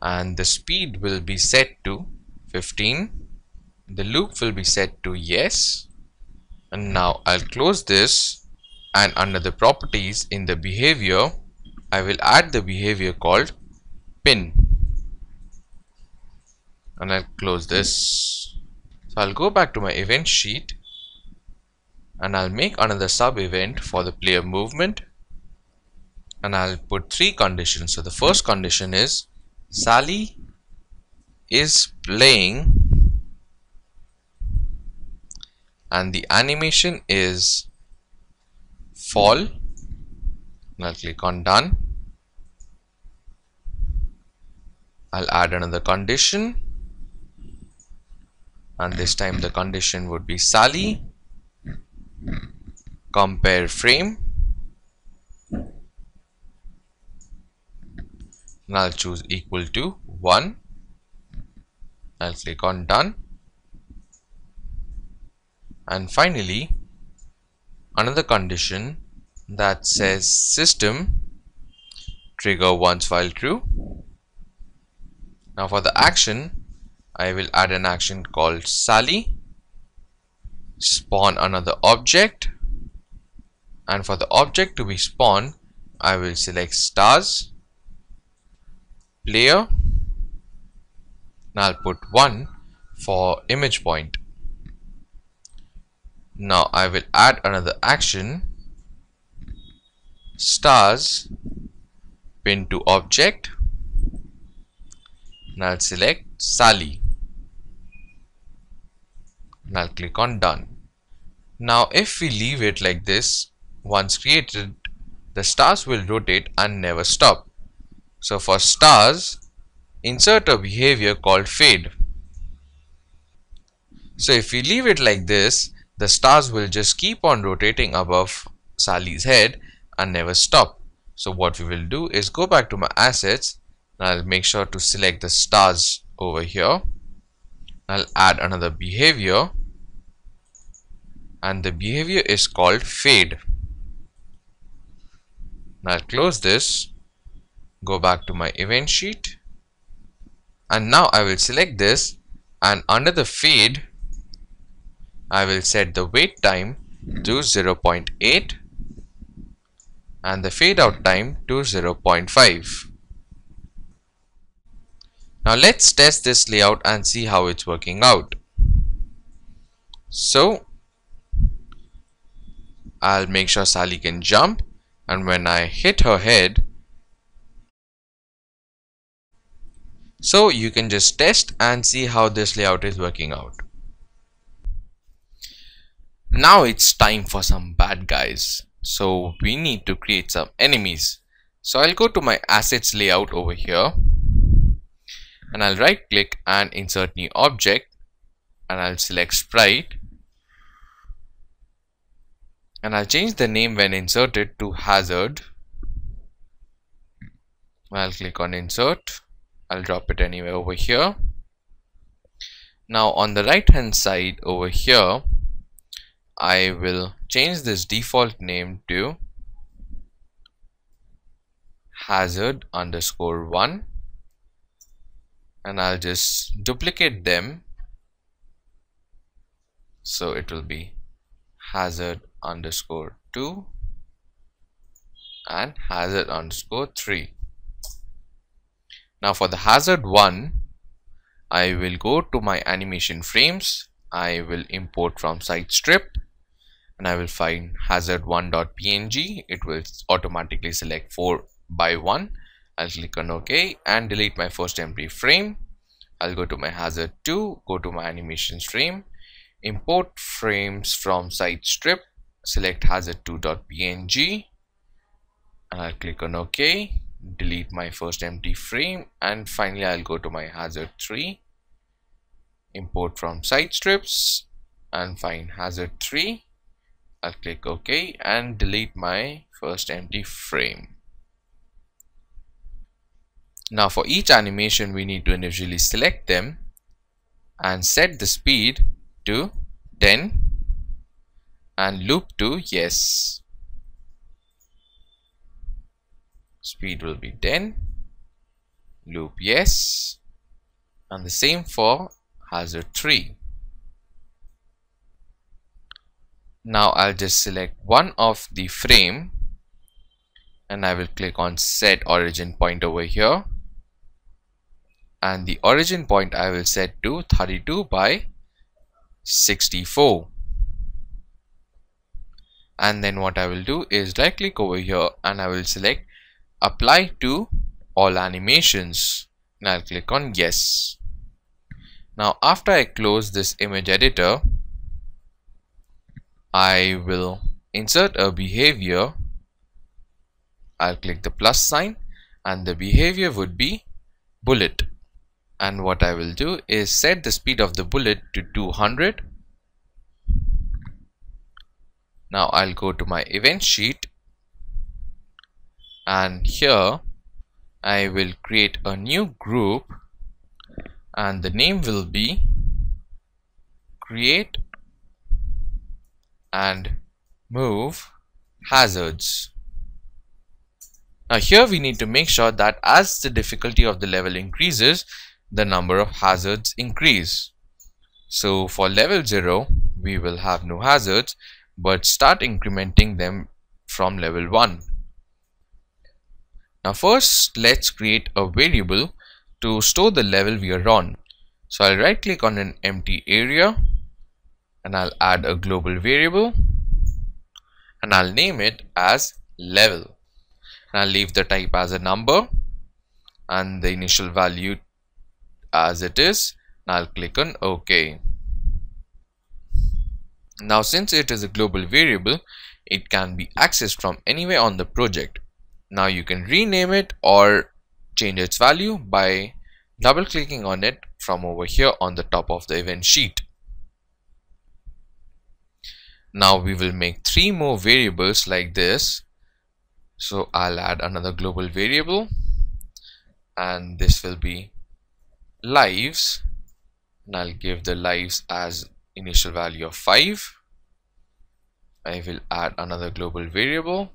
and the speed will be set to 15. The loop will be set to yes, and now I'll close this, and under the properties in the behavior, I will add the behavior called pin, and I'll close this. So I'll go back to my event sheet, and I'll make another sub event for the player movement, and I'll put 3 conditions. So the first condition is Sally is playing, and the animation is fall, and I'll click on done. I'll add another condition, and this time the condition would be Sally compare frame, and I'll choose equal to 1. I'll click on done, and finally another condition that says system trigger once while true. Now for the action, I will add an action called Sally spawn another object, and for the object to be spawned, I will select stars player, and I'll put 1 for image point. Now I will add another action stars pin to object, and I'll select Sally, and I'll click on done. Now if we leave it like this, once created, the stars will rotate and never stop. So for stars, insert a behavior called fade. So if we leave it like this, the stars will just keep on rotating above Sally's head and never stop. So what we will do is go back to my assets, and I'll make sure to select the stars over here. I'll add another behavior, and the behavior is called fade. Now I'll close this, go back to my event sheet, and now I will select this, and under the fade I will set the wait time to 0.8 and the fade out time to 0.5. Now let's test this layout and see how it's working out. So I'll make sure Sally can jump, and when I hit her head, so you can just test and see how this layout is working out. Now it's time for some bad guys. So we need to create some enemies. So I'll go to my assets layout over here, and I'll right click and insert new object, and I'll select sprite, and I'll change the name when inserted to hazard. I'll click on insert. I'll drop it anywhere over here. Now on the right hand side over here, I will change this default name to hazard underscore 1, and I'll just duplicate them, so it will be hazard underscore 2 and hazard underscore 3. Now for the hazard 1, I will go to my animation frames. I will import from site strip, and I will find hazard1.png. It will automatically select 4 by 1. I'll click on OK and delete my first empty frame. I'll go to my hazard 2, go to my animations frame, import frames from site strip, select hazard2.png, and I'll click on OK, delete my first empty frame, and finally I'll go to my hazard 3, import from site strips and find hazard 3. I'll click OK and delete my first empty frame. Now for each animation we need to individually select them and set the speed to 10 and loop to yes. Speed will be 10, loop yes, and the same for hazard 3. Now I'll just select one of the frame and I will click on set origin point over here, and the origin point I will set to 32 by 64. And then what I will do is right click over here and I will select apply to all animations, and I'll click on yes. Now after I close this image editor, I will insert a behavior. I'll click the plus sign and the behavior would be bullet, and what I will do is set the speed of the bullet to 200. Now I'll go to my event sheet, and here I will create a new group and the name will be create and move hazards. Now here we need to make sure that as the difficulty of the level increases, the number of hazards increase. So for level 0 we will have no hazards, but start incrementing them from level 1. Now first let's create a variable to store the level we are on. So I'll right click on an empty area and I'll add a global variable and I'll name it as level. And I'll leave the type as a number and the initial value as it is, and I'll click on OK. Now since it is a global variable, it can be accessed from anywhere on the project. Now you can rename it or change its value by double clicking on it from over here on the top of the event sheet. Now we will make 3 more variables like this. So I'll add another global variable and this will be lives, and I'll give the lives as initial value of 5. I will add another global variable.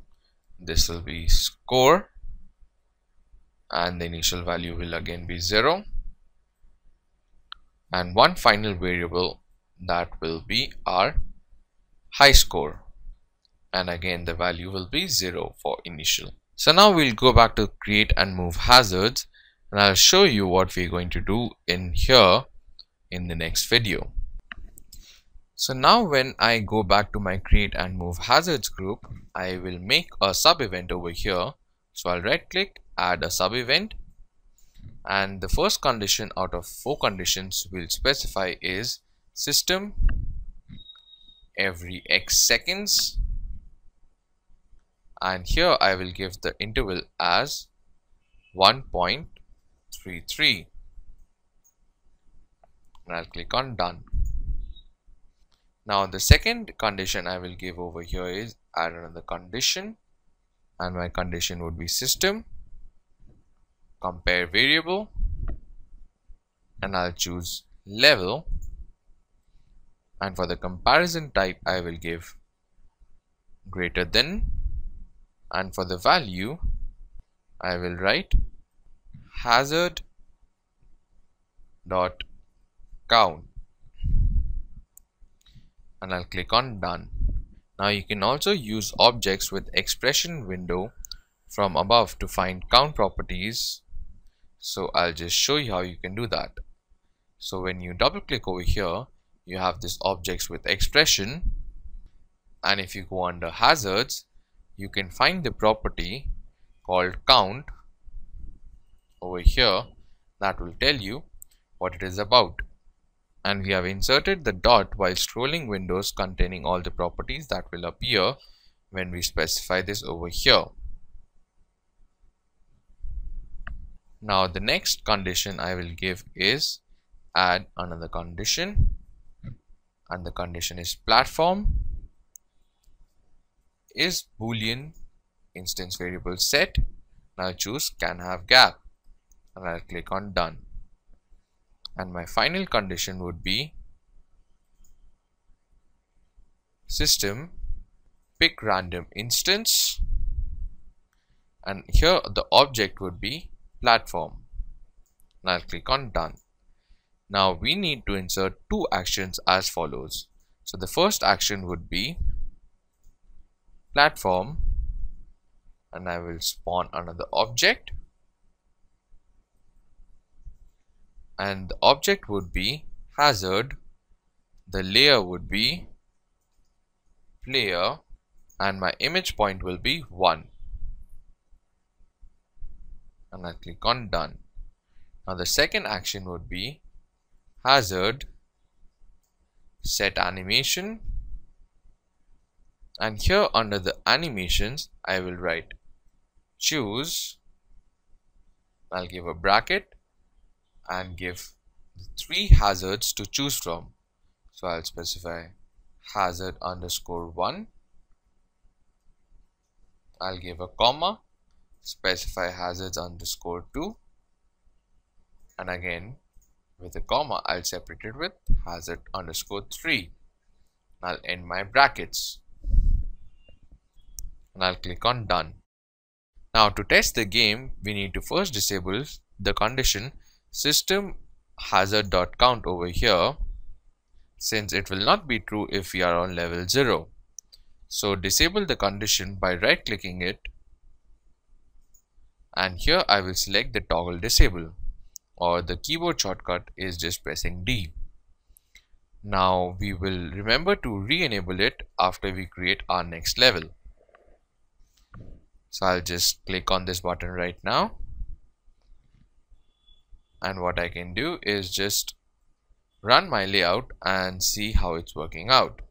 This will be score and the initial value will again be 0, and one final variable that will be our high score, and again the value will be 0 for initial. So now we'll go back to create and move hazards, and I'll show you what we're going to do in here in the next video. So now when I go back to my create and move hazards group, I will make a sub event over here. So I'll right click, add a sub event, and the first condition out of 4 conditions we'll specify is system every x seconds, and here I will give the interval as 1.33, and I'll click on done. Now the second condition I will give over here is add another condition, and my condition would be system compare variable, and I'll choose level, and for the comparison type I will give greater than, and for the value I will write hazard dot count and I'll click on done. Now you can also use objects with expression window from above to find count properties. So I'll just show you how you can do that. So when you double click over here, you have this objects with expression, and if you go under hazards, you can find the property called count over here that will tell you what it is about. And we have inserted the dot while scrolling windows containing all the properties that will appear when we specify this over here. Now the next condition I will give is add another condition, and the condition is platform is boolean instance variable set. Now choose can have gap and I'll click on done. And my final condition would be system pick random instance, and here the object would be platform, and I'll click on done. Now we need to insert two actions as follows. So the first action would be platform, and I will spawn another object, and the object would be hazard, the layer would be player, and my image point will be 1, and I click on done. Now the second action would be hazard set animation, and here under the animations I will write choose, I'll give a bracket and give 3 hazards to choose from. So I'll specify hazard underscore 1, I'll give a comma, specify hazards underscore 2, and again with a comma I'll separate it with hazard underscore 3. I'll end my brackets and I'll click on done. Now to test the game, we need to first disable the condition system hazard.count over here, since it will not be true if we are on level 0. So disable the condition by right clicking it, and here I will select the toggle disable, or the keyboard shortcut is just pressing D. Now we will remember to re-enable it after we create our next level. So I'll just click on this button right now, and what I can do is just run my layout and see how it's working out.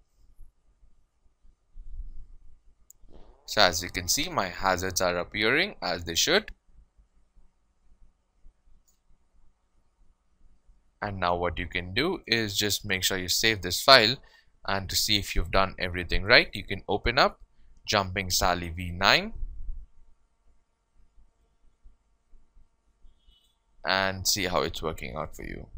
So as you can see, my hazards are appearing as they should. And now what you can do is just make sure you save this file, and to see if you've done everything right, you can open up Jumping Sally v9 and see how it's working out for you.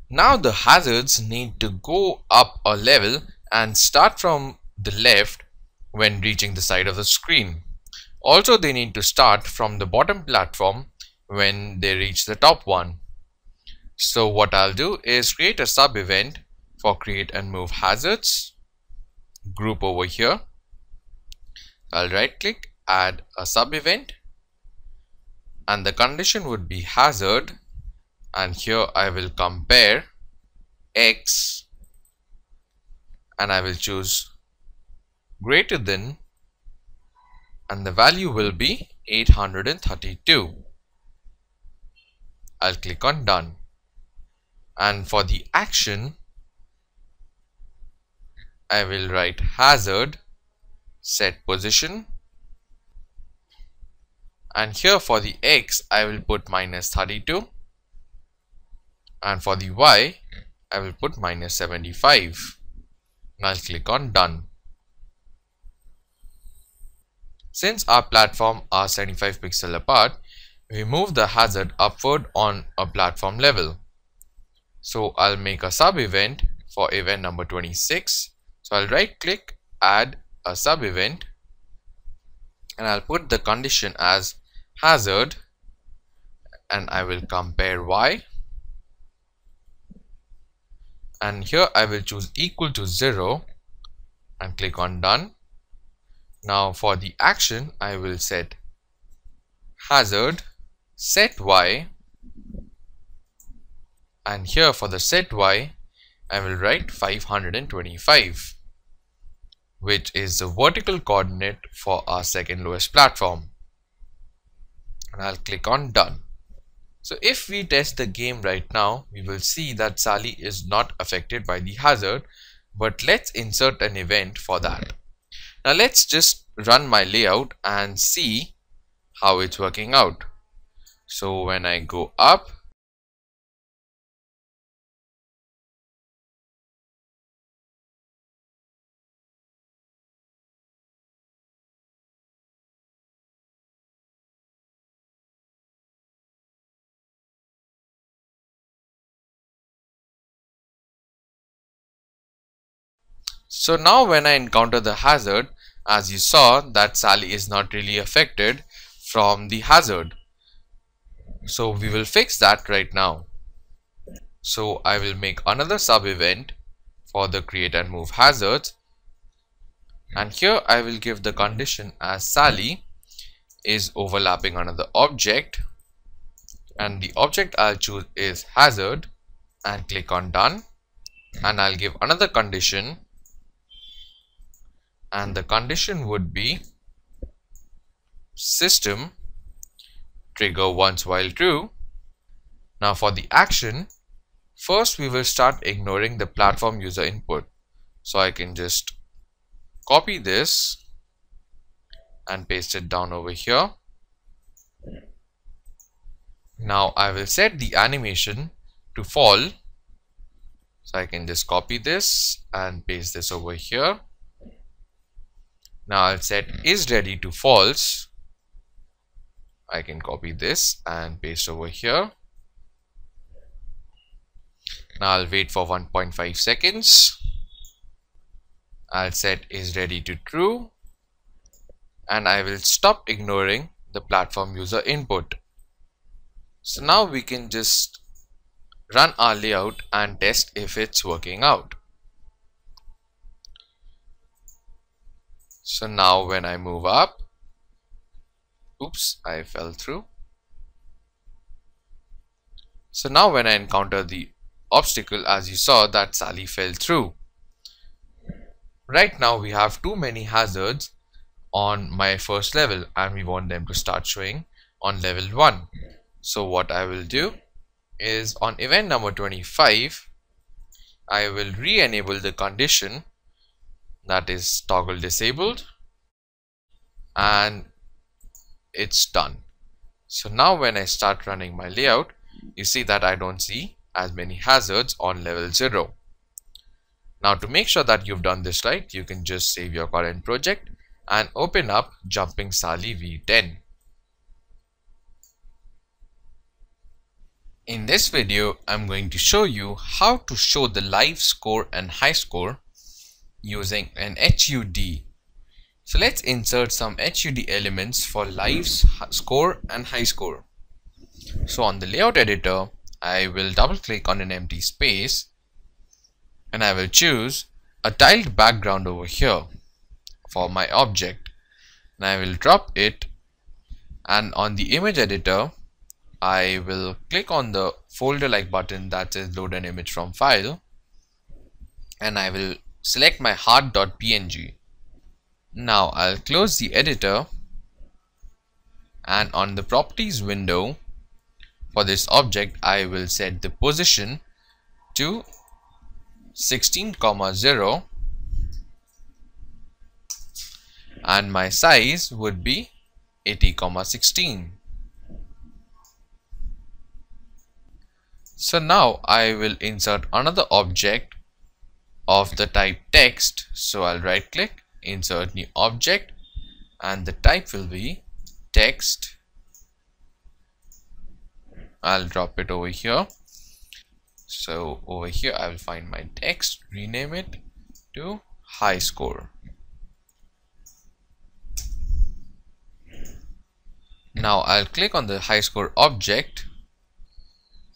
Now the hazards need to go up a level and start from the left when reaching the side of the screen. Also, they need to start from the bottom platform when they reach the top one. So what I'll do is create a sub event for create and move hazards group over here. I'll right click, add a sub event, and the condition would be hazard, and here I will compare X, and I will choose greater than, and the value will be 832. I'll click on done, and for the action I will write hazard set position, and here for the X I will put -32, and for the Y I will put -75. and I'll click on done. Since our platform are 75 pixels apart, we move the hazard upward on a platform level. So I'll make a sub event for event number 26. So I'll right click, add a sub event, and I'll put the condition as hazard, and I will compare y, and here I will choose equal to 0 and click on done. Now for the action, I will set hazard set y, and here for the set y I will write 525, which is the vertical coordinate for our second lowest platform, and I'll click on done. So if we test the game right now, we will see that Sally is not affected by the hazard, but let's insert an event for that. Now let's just run my layout and see how it's working out. So when I go up, so now when I encounter the hazard, as you saw that Sally is not really affected from the hazard. So we will fix that right now. So I will make another sub event for the create and move hazards, and here I will give the condition as Sally is overlapping another object, and the object I'll choose is hazard, and click on done. And I'll give another condition, and the condition would be system trigger once while true. Now for the action, first we will start ignoring the platform user input. So I can just copy this and paste it down over here. Now I will set the animation to fall. So I can just copy this and paste this over here. Now I'll set is ready to false. I can copy this and paste over here. Now I'll wait for 1.5 seconds. I'll set is ready to true, and I will stop ignoring the platform user input. So now we can just run our layout and test if it's working out. So now when I move up, oops, I fell through. So now when I encounter the obstacle, as you saw that Sally fell through. Right now we have too many hazards on my first level, and we want them to start showing on level 1. So what I will do is on event number 25, I will re-enable the condition, that is toggle disabled, and it's done. So now when I start running my layout, you see that I don't see as many hazards on level 0. Now to make sure that you've done this right, you can just save your current project and open up Jumping Sally v10. In this video, I'm going to show you how to show the live score and high score using an HUD. So let's insert some HUD elements for live score and high score. So on the layout editor, I will double click on an empty space, and I will choose a tiled background over here for my object, and I will drop it, and on the image editor I will click on the folder like button that says load an image from file, and I will select my heart.png. Now I'll close the editor, and on the properties window for this object I will set the position to 16,0 and my size would be 80,16. So now I will insert another object of the type text. So I'll right click, insert new object, and the type will be text. I'll drop it over here. So over here I will find my text, rename it to high score. Now I'll click on the high score object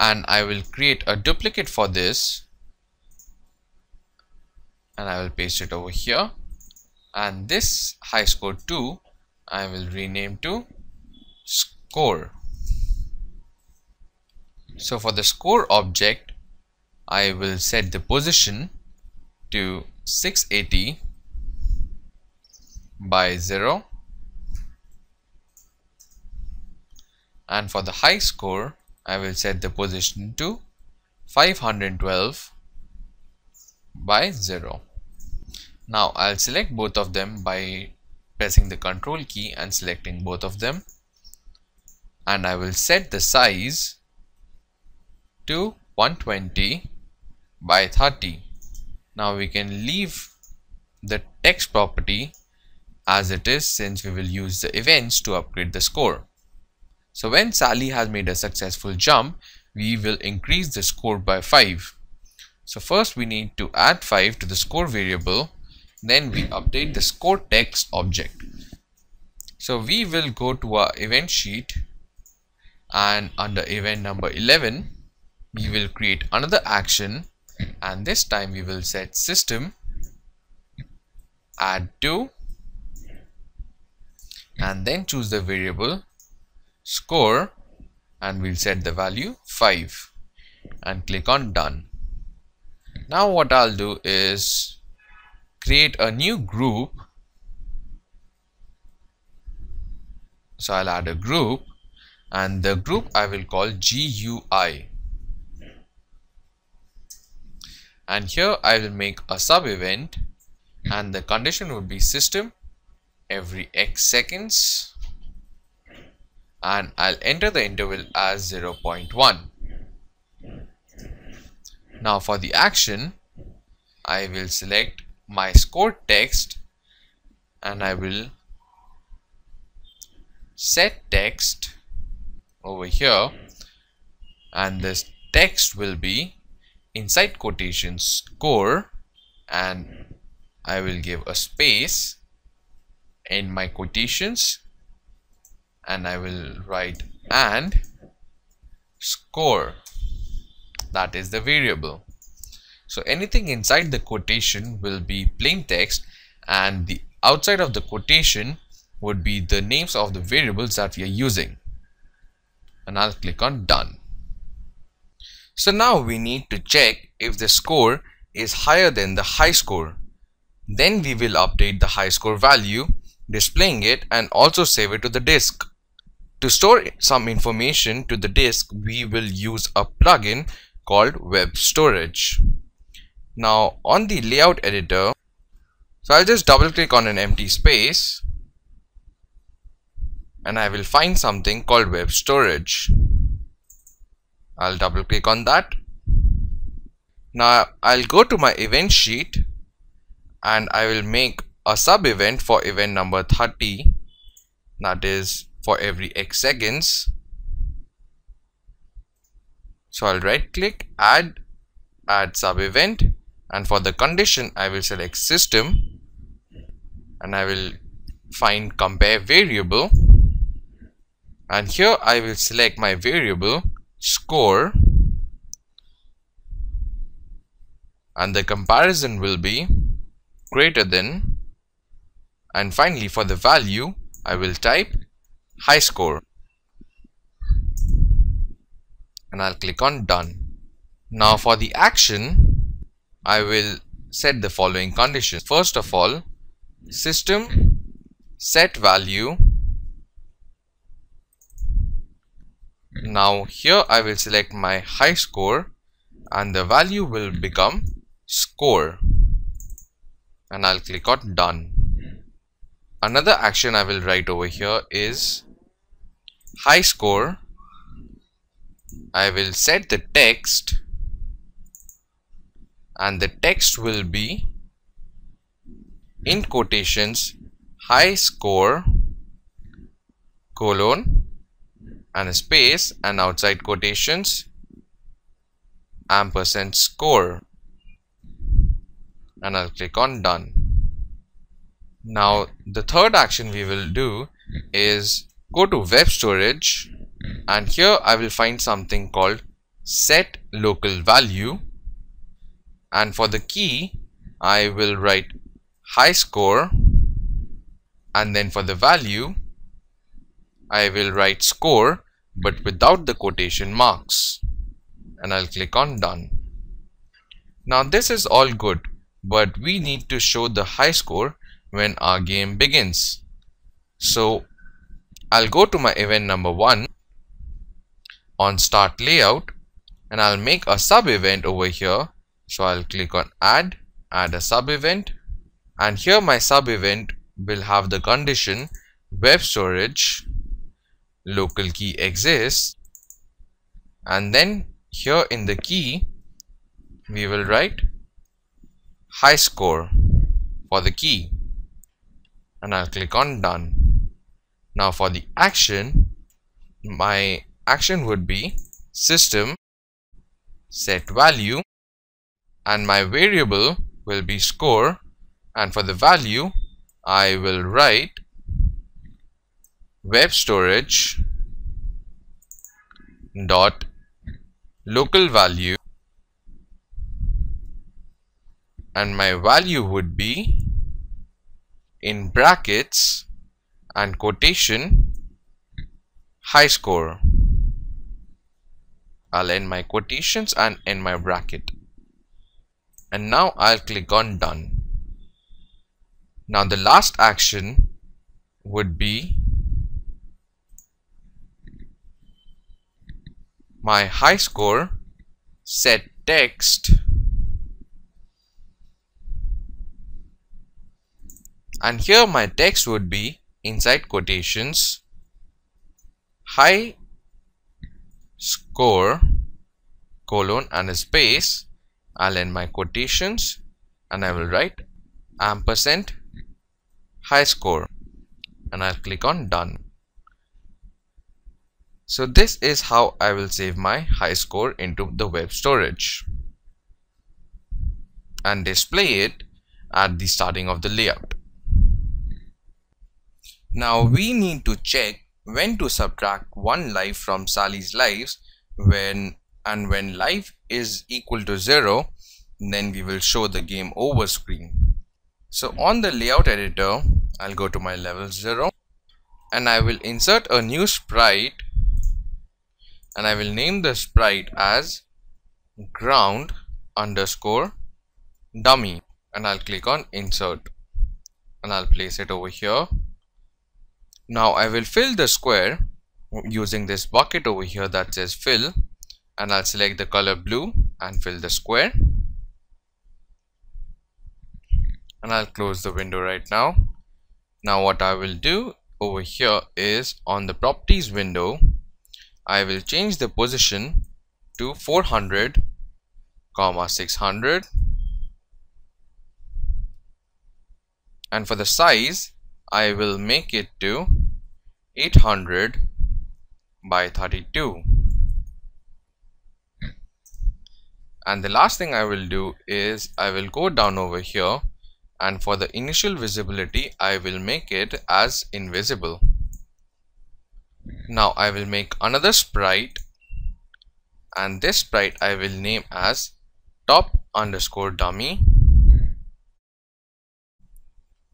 and I will create a duplicate for this and I will paste it over here, and this high score 2 I will rename to score. So for the score object I will set the position to 680 by 0, and for the high score I will set the position to 512 by 0. Now I'll select both of them by pressing the Ctrl key and selecting both of them, and I will set the size to 120 by 30. Now we can leave the text property as it is, since we will use the events to upgrade the score. So when Sally has made a successful jump, we will increase the score by 5. So first we need to add 5 to the score variable, then we update the score text object. So we will go to our event sheet, and under event number 11 we will create another action, and this time we will set system add to and then choose the variable score, and we'll set the value 5 and click on done. Now what I'll do is create a new group. So I'll add a group, and the group I will call GUI, and here I will make a sub event, and the condition would be system every x seconds, and I'll enter the interval as 0.1. Now for the action I will select my score text and I will set text over here, and this text will be inside quotations score, and I will give a space in my quotations and I will write and score, that is the variable. So anything inside the quotation will be plain text, and the outside of the quotation would be the names of the variables that we are using, and I'll click on done. So now we need to check if the score is higher than the high score. Then we will update the high score value, displaying it, and also save it to the disk. To store some information to the disk, we will use a plugin called web storage. Now on the layout editor, so I'll just double click on an empty space and I will find something called web storage. I'll double click on that. Now I'll go to my event sheet and I will make a sub event for event number 30, that is for every x seconds. So I'll right click, add sub event, and for the condition I will select system and I will find compare variable, and here I will select my variable score, and the comparison will be greater than, and finally for the value I will type high score and I'll click on done. Now for the action I will set the following conditions. First of all, system set value. Now here I will select my high score and the value will become score, and I'll click on done. Another action I will write over here is high score. I will set the text and the text will be in quotations high score colon and a space, and outside quotations ampersand score, and I'll click on done. Now the third action we will do is go to web storage, and here I will find something called set local value, and for the key I will write high score, and then for the value I will write score but without the quotation marks, and I'll click on done. Now this is all good, but we need to show the high score when our game begins. So I'll go to my event number 1 on start layout, and I'll make a sub event over here. So I'll click on add a sub event, and here my sub event will have the condition web storage local key exists, and then here in the key we will write high score for the key, and I'll click on done. Now for the action, my action would be system set value, and my variable will be score, and for the value I will write web storage dot local value, and my value would be in brackets and quotation high score. I'll end my quotations and end my bracket, and now I'll click on done. Now the last action would be my high score set text, and here my text would be inside quotations high score colon and a space. I'll end my quotations and I will write ampersand high score, and I'll click on done. So this is how I will save my high score into the web storage and display it at the starting of the layout. Now we need to check when to subtract one life from Sally's lives. When life is equal to 0, then we will show the game over screen. So on the layout editor, I'll go to my level 0, and I will insert a new sprite, and I will name the sprite as ground underscore dummy, and I'll click on insert, and I'll place it over here. Now I will fill the square using this bucket over here that says fill, and I'll select the color blue and fill the square, and I'll close the window right now. Now what I will do over here is on the properties window, I will change the position to 400, 600, and for the size I will make it to 800 by 32. And the last thing I will do is I will go down over here, and for the initial visibility I will make it as invisible. Now I will make another sprite, and this sprite I will name as top underscore dummy.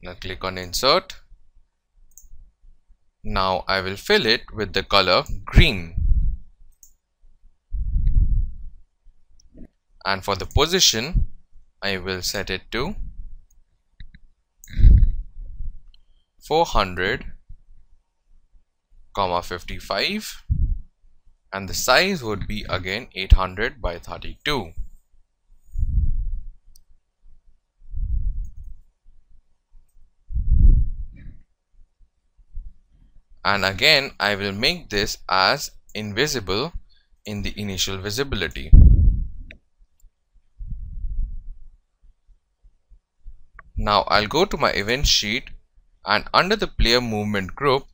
Now click on insert. Now I will fill it with the color green, and for the position I will set it to 400, 55, and the size would be again 800 by 32. And again I will make this as invisible in the initial visibility. Now I'll go to my event sheet, and under the player movement group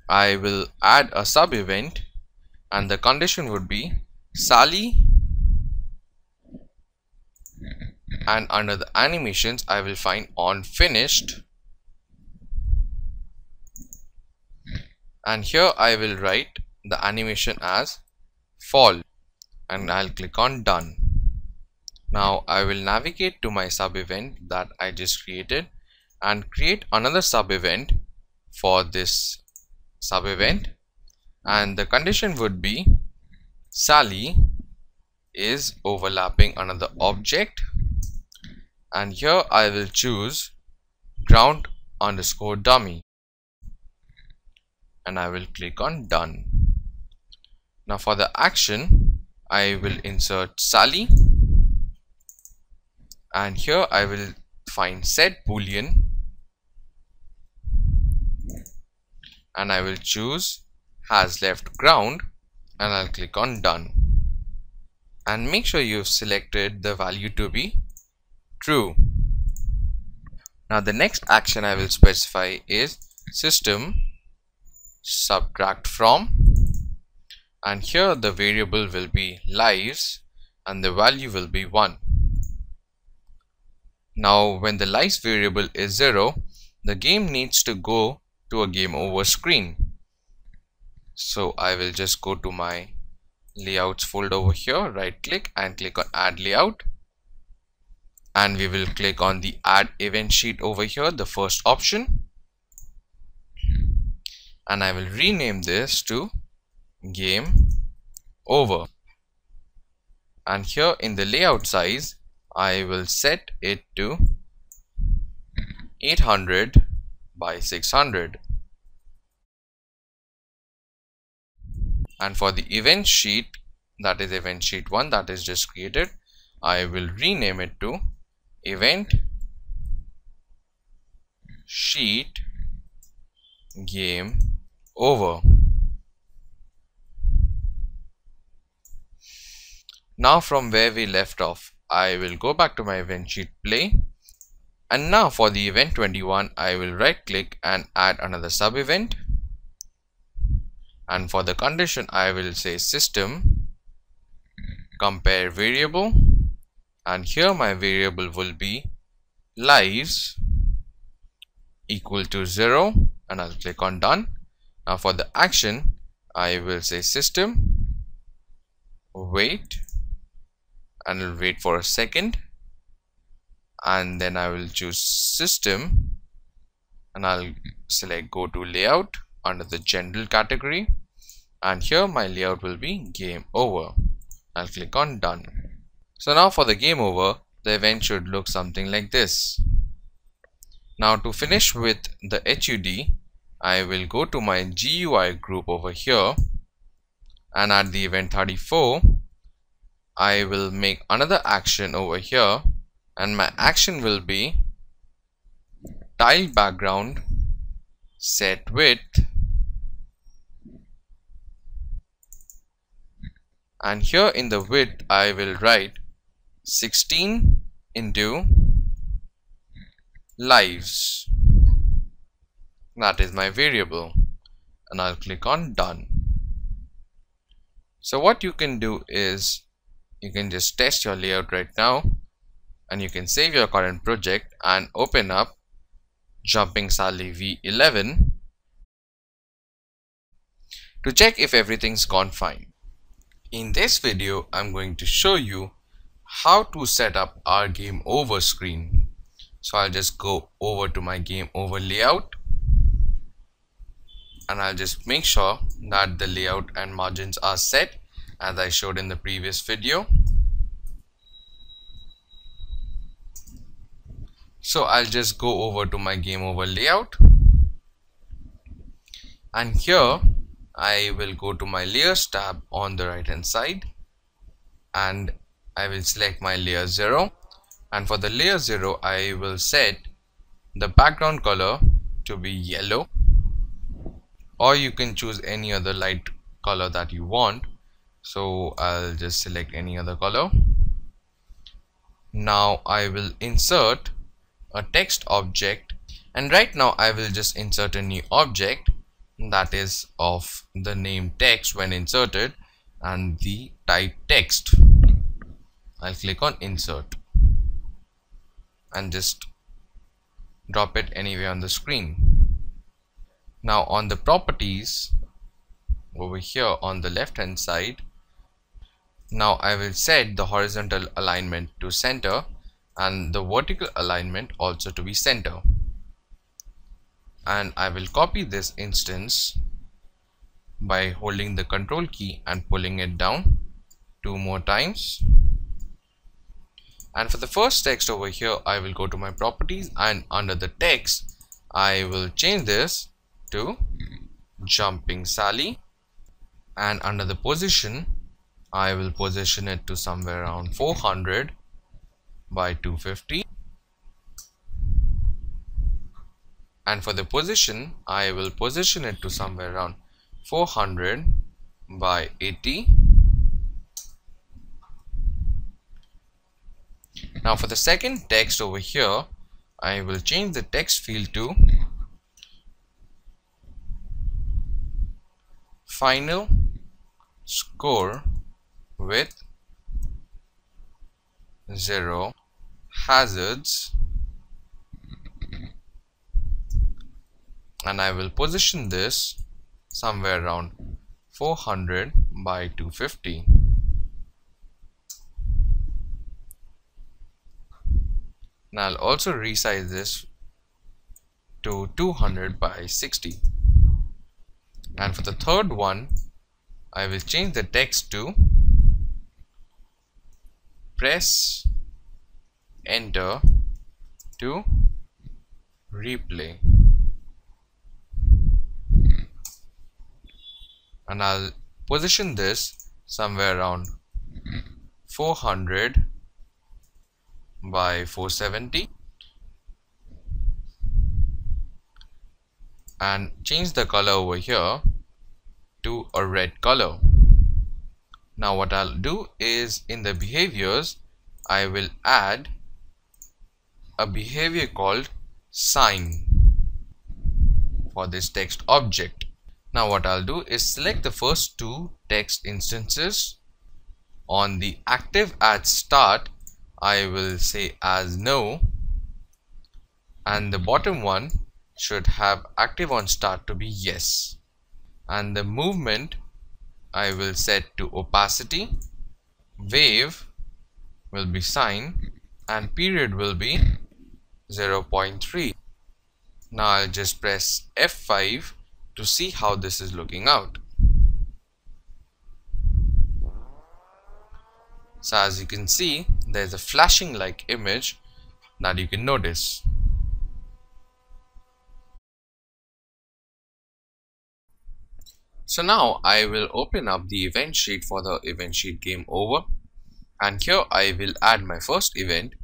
I will add a sub event, and the condition would be Sally, and under the animations I will find on finished, and here I will write the animation as fall, and I'll click on done. Now I will navigate to my sub event that I just created and create another sub event for this sub event, and the condition would be Sally is overlapping another object, and here I will choose ground underscore dummy, and I will click on done. Now for the action I will insert Sally, and here I will find set boolean, and I will choose has left ground, and I'll click on done, and make sure you've selected the value to be true. Now the next action I will specify is system subtract from, and here the variable will be lives and the value will be 1. Now when the lives variable is 0, the game needs to go to a game over screen. So I will just go to my layouts folder over here, right click and click on add layout, and we will click on the add event sheet over here, the first option, and I will rename this to game over, and here in the layout size I will set it to 800 by 600, and for the event sheet, that is event sheet 1 that is just created, I will rename it to event sheet game over. Now from where we left off, I will go back to my event sheet play, and now for the event 21 I will right click and add another sub event, and for the condition I will say system compare variable, and here my variable will be lives equal to 0, and I'll click on done. Now for the action I will say system wait, and I'll wait for a second, and then I will choose system, and I'll select go to layout under the general category, and here my layout will be game over. I'll click on done. So now for the game over, the event should look something like this. Now to finish with the HUD, I will go to my GUI group over here, and at the event 34 I will make another action over here, and my action will be tile background set width, and here in the width I will write 16 into lives, that is my variable, and I'll click on done. So what you can do is you can just test your layout right now, and you can save your current project and open up Jumping Sally V11 to check if everything's gone fine. In this video I'm going to show you how to set up our game over screen. So I'll just go over to my game over layout, and I'll just make sure that the layout and margins are set as I showed in the previous video. So I'll just go over to my game over layout, and here I will go to my layers tab on the right hand side, and I will select my layer 0, and for the layer 0 I will set the background color to be yellow, or you can choose any other light color that you want. So I'll just select any other color. Now I will insert a text object, and right now I will just insert a new object that is of the name text when inserted and the type text. I'll click on insert and just drop it anywhere on the screen. Now on the properties over here on the left hand side, now I will set the horizontal alignment to center and the vertical alignment also to be center, and I will copy this instance by holding the control key and pulling it down 2 more times. And for the first text over here, I will go to my properties, and under the text I will change this to Jumping Sally, and under the position I will position it to somewhere around 400 by 250, and for the position I will position it to somewhere around 400 by 80. Now for the second text over here, I will change the text field to Final Score with 0 hazards, and I will position this somewhere around 400 by 250. And I'll also resize this to 200 by 60. And for the third one, I will change the text to Press Enter to replay, and I'll position this somewhere around 400 by 470 and change the color over here to a red color. Now what I'll do is, in the behaviors I will add a behavior called sign for this text object. Now what I'll do is select the first 2 text instances. On the active at start I will say as no, and the bottom one should have active on start to be yes, and the movement I will set to opacity, wave will be sine, and period will be 0.3. Now I'll just press F5 to see how this is looking out. So as you can see, there's a flashing like image that you can notice. So now I will open up the event sheet for the event sheet game over, and here I will add my first event,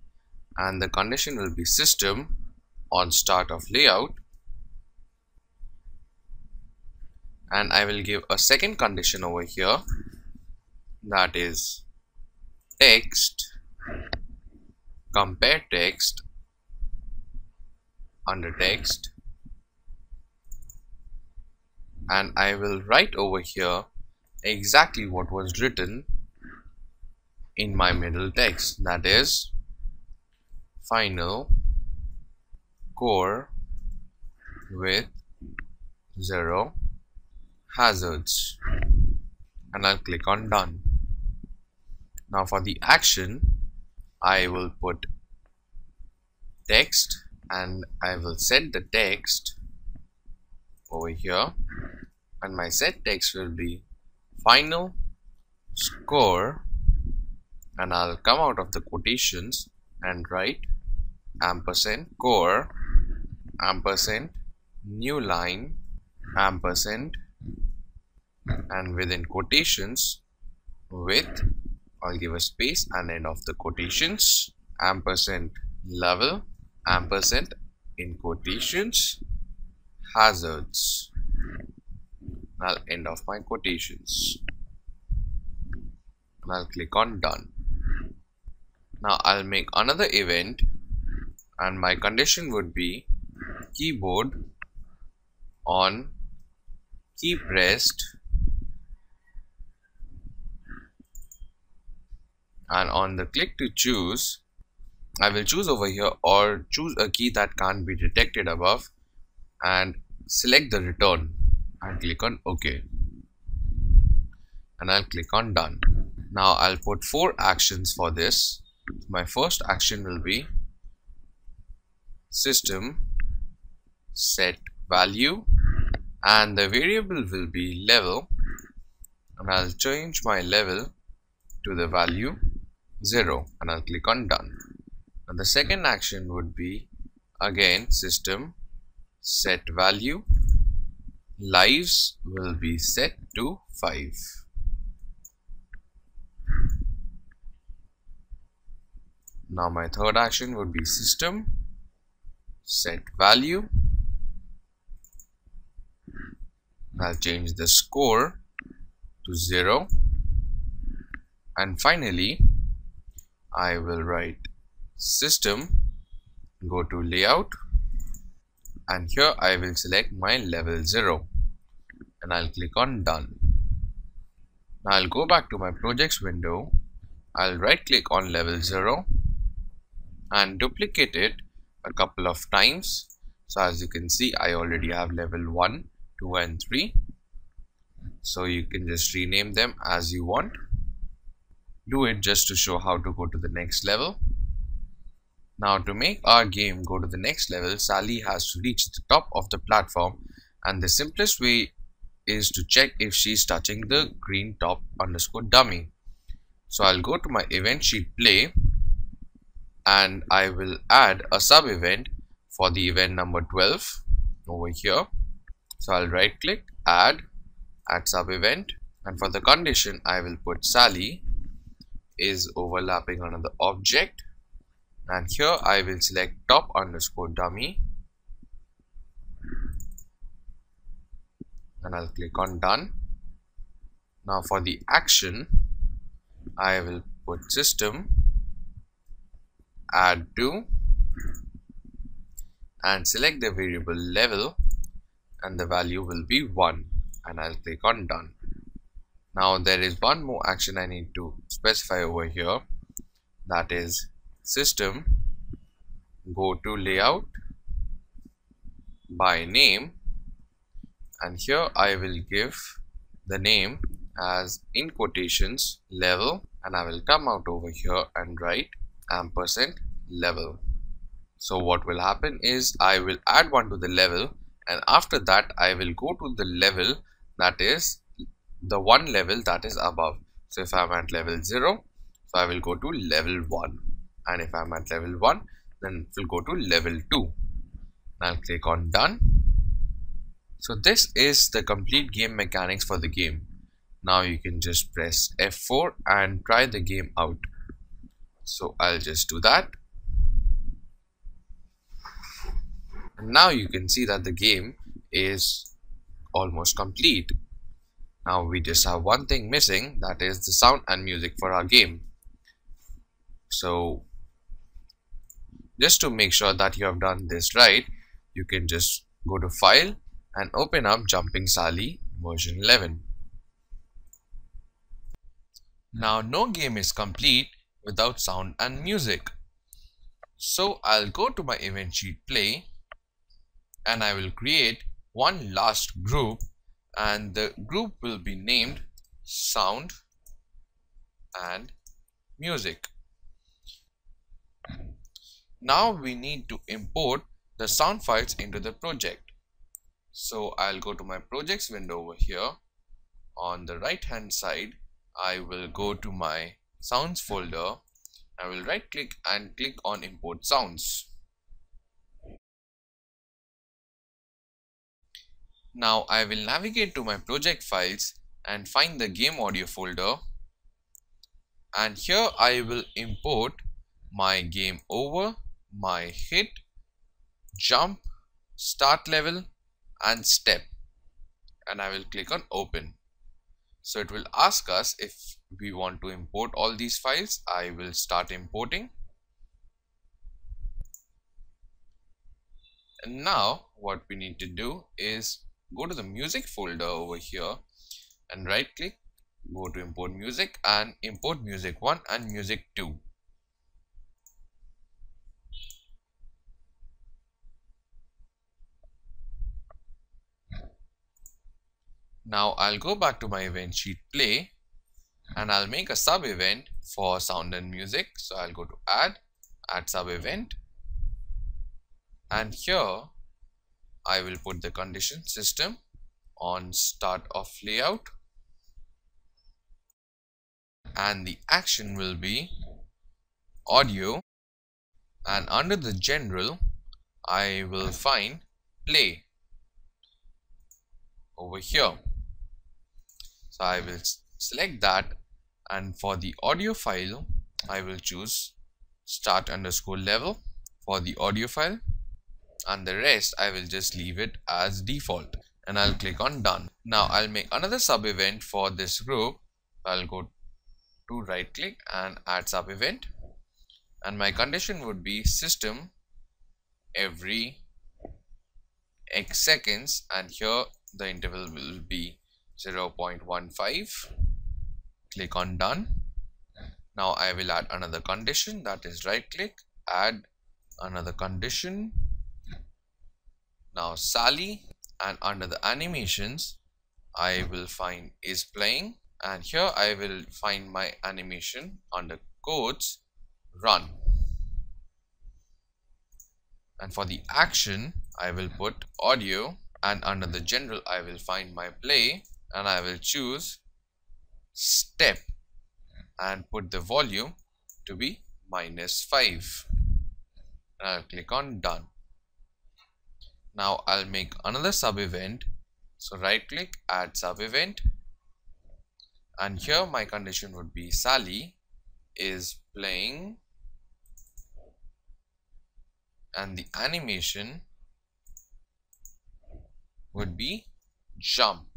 and the condition will be system on start of layout, and I will give a second condition over here, that is text compare text under text, and I will write over here exactly what was written in my middle text, that is final core with 0 hazards, and I'll click on done. Now for the action I will put text, and I will set the text over here, and my set text will be final score, and I'll come out of the quotations and write ampersand core ampersand new line ampersand, and within quotations with, I'll give a space and end of the quotations, ampersand level ampersand in quotations hazards. I'll end of my quotations, and I'll click on done. Now I'll make another event, and my condition would be keyboard on key pressed, and on the click to choose I will choose over here or choose a key that can't be detected above, and select the return and click on OK, and I'll click on done. Now I'll put 4 actions for this. My first action will be system set value, and the variable will be level, and I'll change my level to the value 0, and I'll click on done. And the second action would be again system set value, lives will be set to 5. Now my third action would be system set value, I'll change the score to 0, and finally I will write system, go to layout, and here I will select my level 0, and I'll click on done. Now I'll go back to my projects window, I'll right click on level 0 and duplicate it a couple of times. So as you can see, I already have level 1, 2 and 3, so you can just rename them as you want. Do it just to show how to go to the next level. Now to make our game go to the next level, Sally has to reach the top of the platform, and the simplest way is to check if she's touching the green top underscore dummy. So I'll go to my event sheet play, and I will add a sub event for the event number 12 over here. So I'll right click, add sub event, and for the condition I will put Sally is overlapping another object, and here I will select top underscore dummy, and I'll click on done. Now for the action I will put system add to and select the variable level, and the value will be 1, and I'll click on done. Now there is one more action I need to specify over here, that is system go to layout by name, and here I will give the name as in quotations level, and I will come out over here and write ampersand level. So what will happen is I will add one to the level, and after that I will go to the level that is the one level that is above. So if I'm at level 0, so I will go to level 1, and if I'm at level 1, then it will go to level 2. I'll click on done. So this is the complete game mechanics for the game. Now you can just press F4 and try the game out. So I'll just do that. And now you can see that the game is almost complete. Now we just have one thing missing, that is the sound and music for our game. So just to make sure that you have done this right, you can just go to File and open up Jumping Sally version 11. Now no game is complete without sound and music. So I'll go to my event sheet play, and I will create one last group, and the group will be named sound and music. Now we need to import the sound files into the project. So I'll go to my projects window over here. On the right hand side, I will go to my sounds folder. I will right click and click on import sounds. Now I will navigate to my project files and find the game audio folder, and here I will import my game over, my hit, jump, start level and step, and I will click on open. So it will ask us if we want to import all these files. I will start importing. And now what we need to do is go to the music folder over here and right click, go to import music and import music 1 and music 2. Now I'll go back to my event sheet play and I'll make a sub event for sound and music. So I'll go to add sub event, and here I will put the condition system on start of layout, and the action will be audio, and under the general I will find play over here. So I will select that, and for the audio file I will choose start underscore level for the audio file, and the rest I will just leave it as default, and I'll click on done. Now I'll make another sub event for this group. I'll go to right click and add sub event, and my condition would be system every x seconds, and here the interval will be 0.15. Click on done. Now I will add another condition, that is right click, add another condition. Now Sally, and under the animations I will find is playing, and here I will find my animation under quotes run, and for the action I will put audio, and under the general I will find my play, and I will choose step and put the volume to be -5, and I'll click on done. Now I'll make another sub event, so right click, add sub event, and here my condition would be Sally is playing, and the animation would be jump,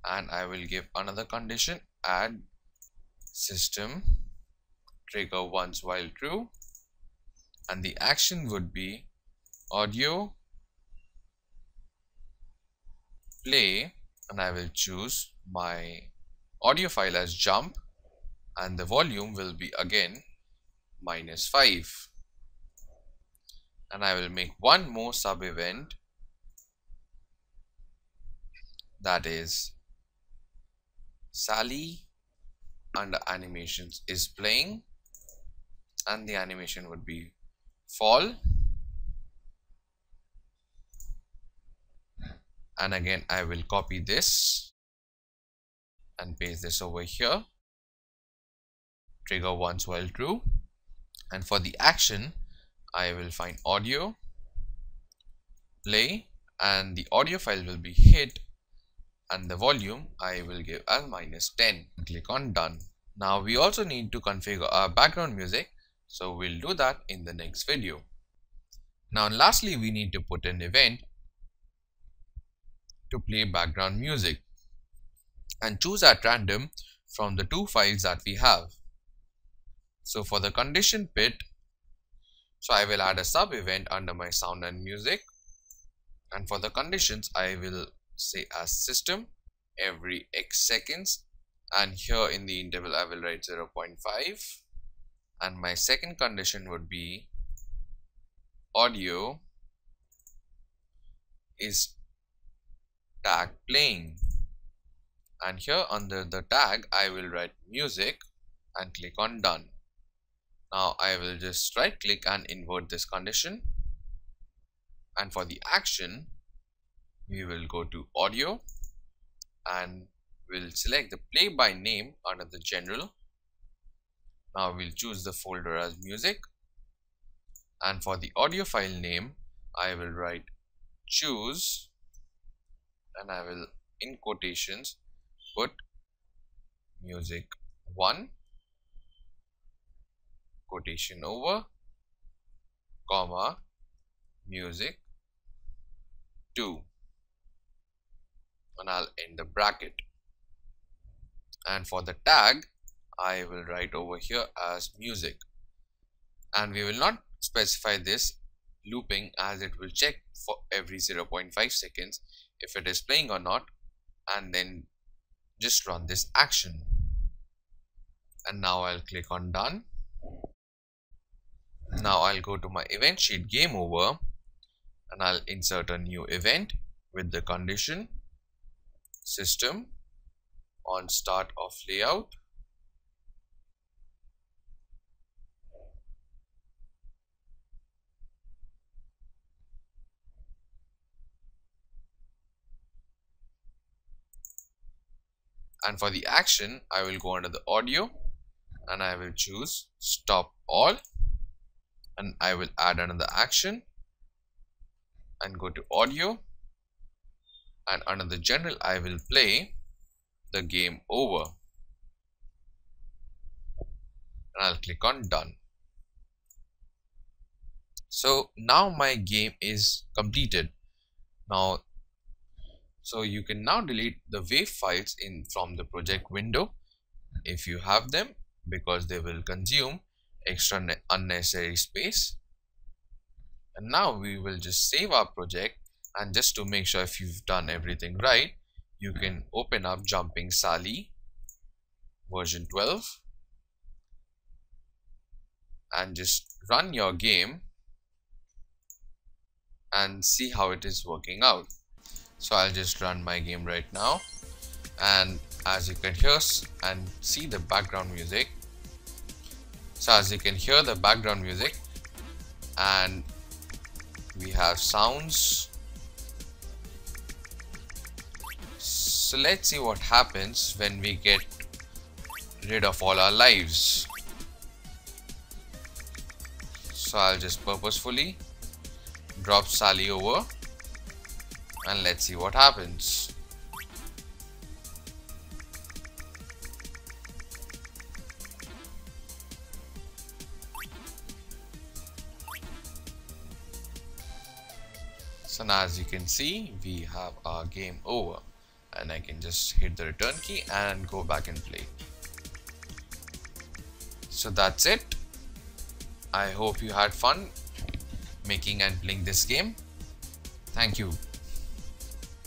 and I will give another condition, add system trigger once while true, and the action would be audio play, and I will choose my audio file as jump, and the volume will be again -5, and I will make one more sub event, that is Sally under animations is playing, and the animation would be fall, and again I will copy this and paste this over here, trigger once while true, and for the action I will find audio play, and the audio file will be hit, and the volume I will give as -10. Click on done. Now we also need to configure our background music, so we'll do that in the next video. Now lastly, we need to put an event to play background music and choose at random from the two files that we have. So for the condition pit, so I will add a sub event under my sound and music, and for the conditions I will say as system every x seconds, and here in the interval I will write 0.5, and my second condition would be audio is tag playing, and here under the tag I will write music and click on done. Now I will just right click and invert this condition, and for the action we will go to audio and we'll select the play by name under the general. Now we'll choose the folder as music, and for the audio file name I will write choose, and I will in quotations put music 1 quotation over comma music 2, and I'll end the bracket, and for the tag I will write over here as music, and we will not specify this looping as it will check for every 0.5 seconds if it is playing or not, and then just run this action. And now I'll click on done. Now I'll go to my event sheet game over and I'll insert a new event, with the condition system on start of layout, and for the action I will go under the audio and I will choose stop all, and I will add another action and go to audio, and under the general I will play the game over, and I'll click on done. So now my game is completed. Now, so you can now delete the wave files from the project window if you have them, because they will consume extra unnecessary space. And now we will just save our project, and just to make sure if you've done everything right, you can open up Jumping Sally version 12 and just run your game and see how it is working out. So I'll just run my game right now, and as you can hear and see the background music, so as you can hear the background music, and we have sounds. So let's see what happens when we get rid of all our lives. So I'll just purposefully drop Sally over, and let's see what happens. So now as you can see, we have our game over, and I can just hit the return key and go back and play. So that's it. I hope you had fun making and playing this game. Thank you.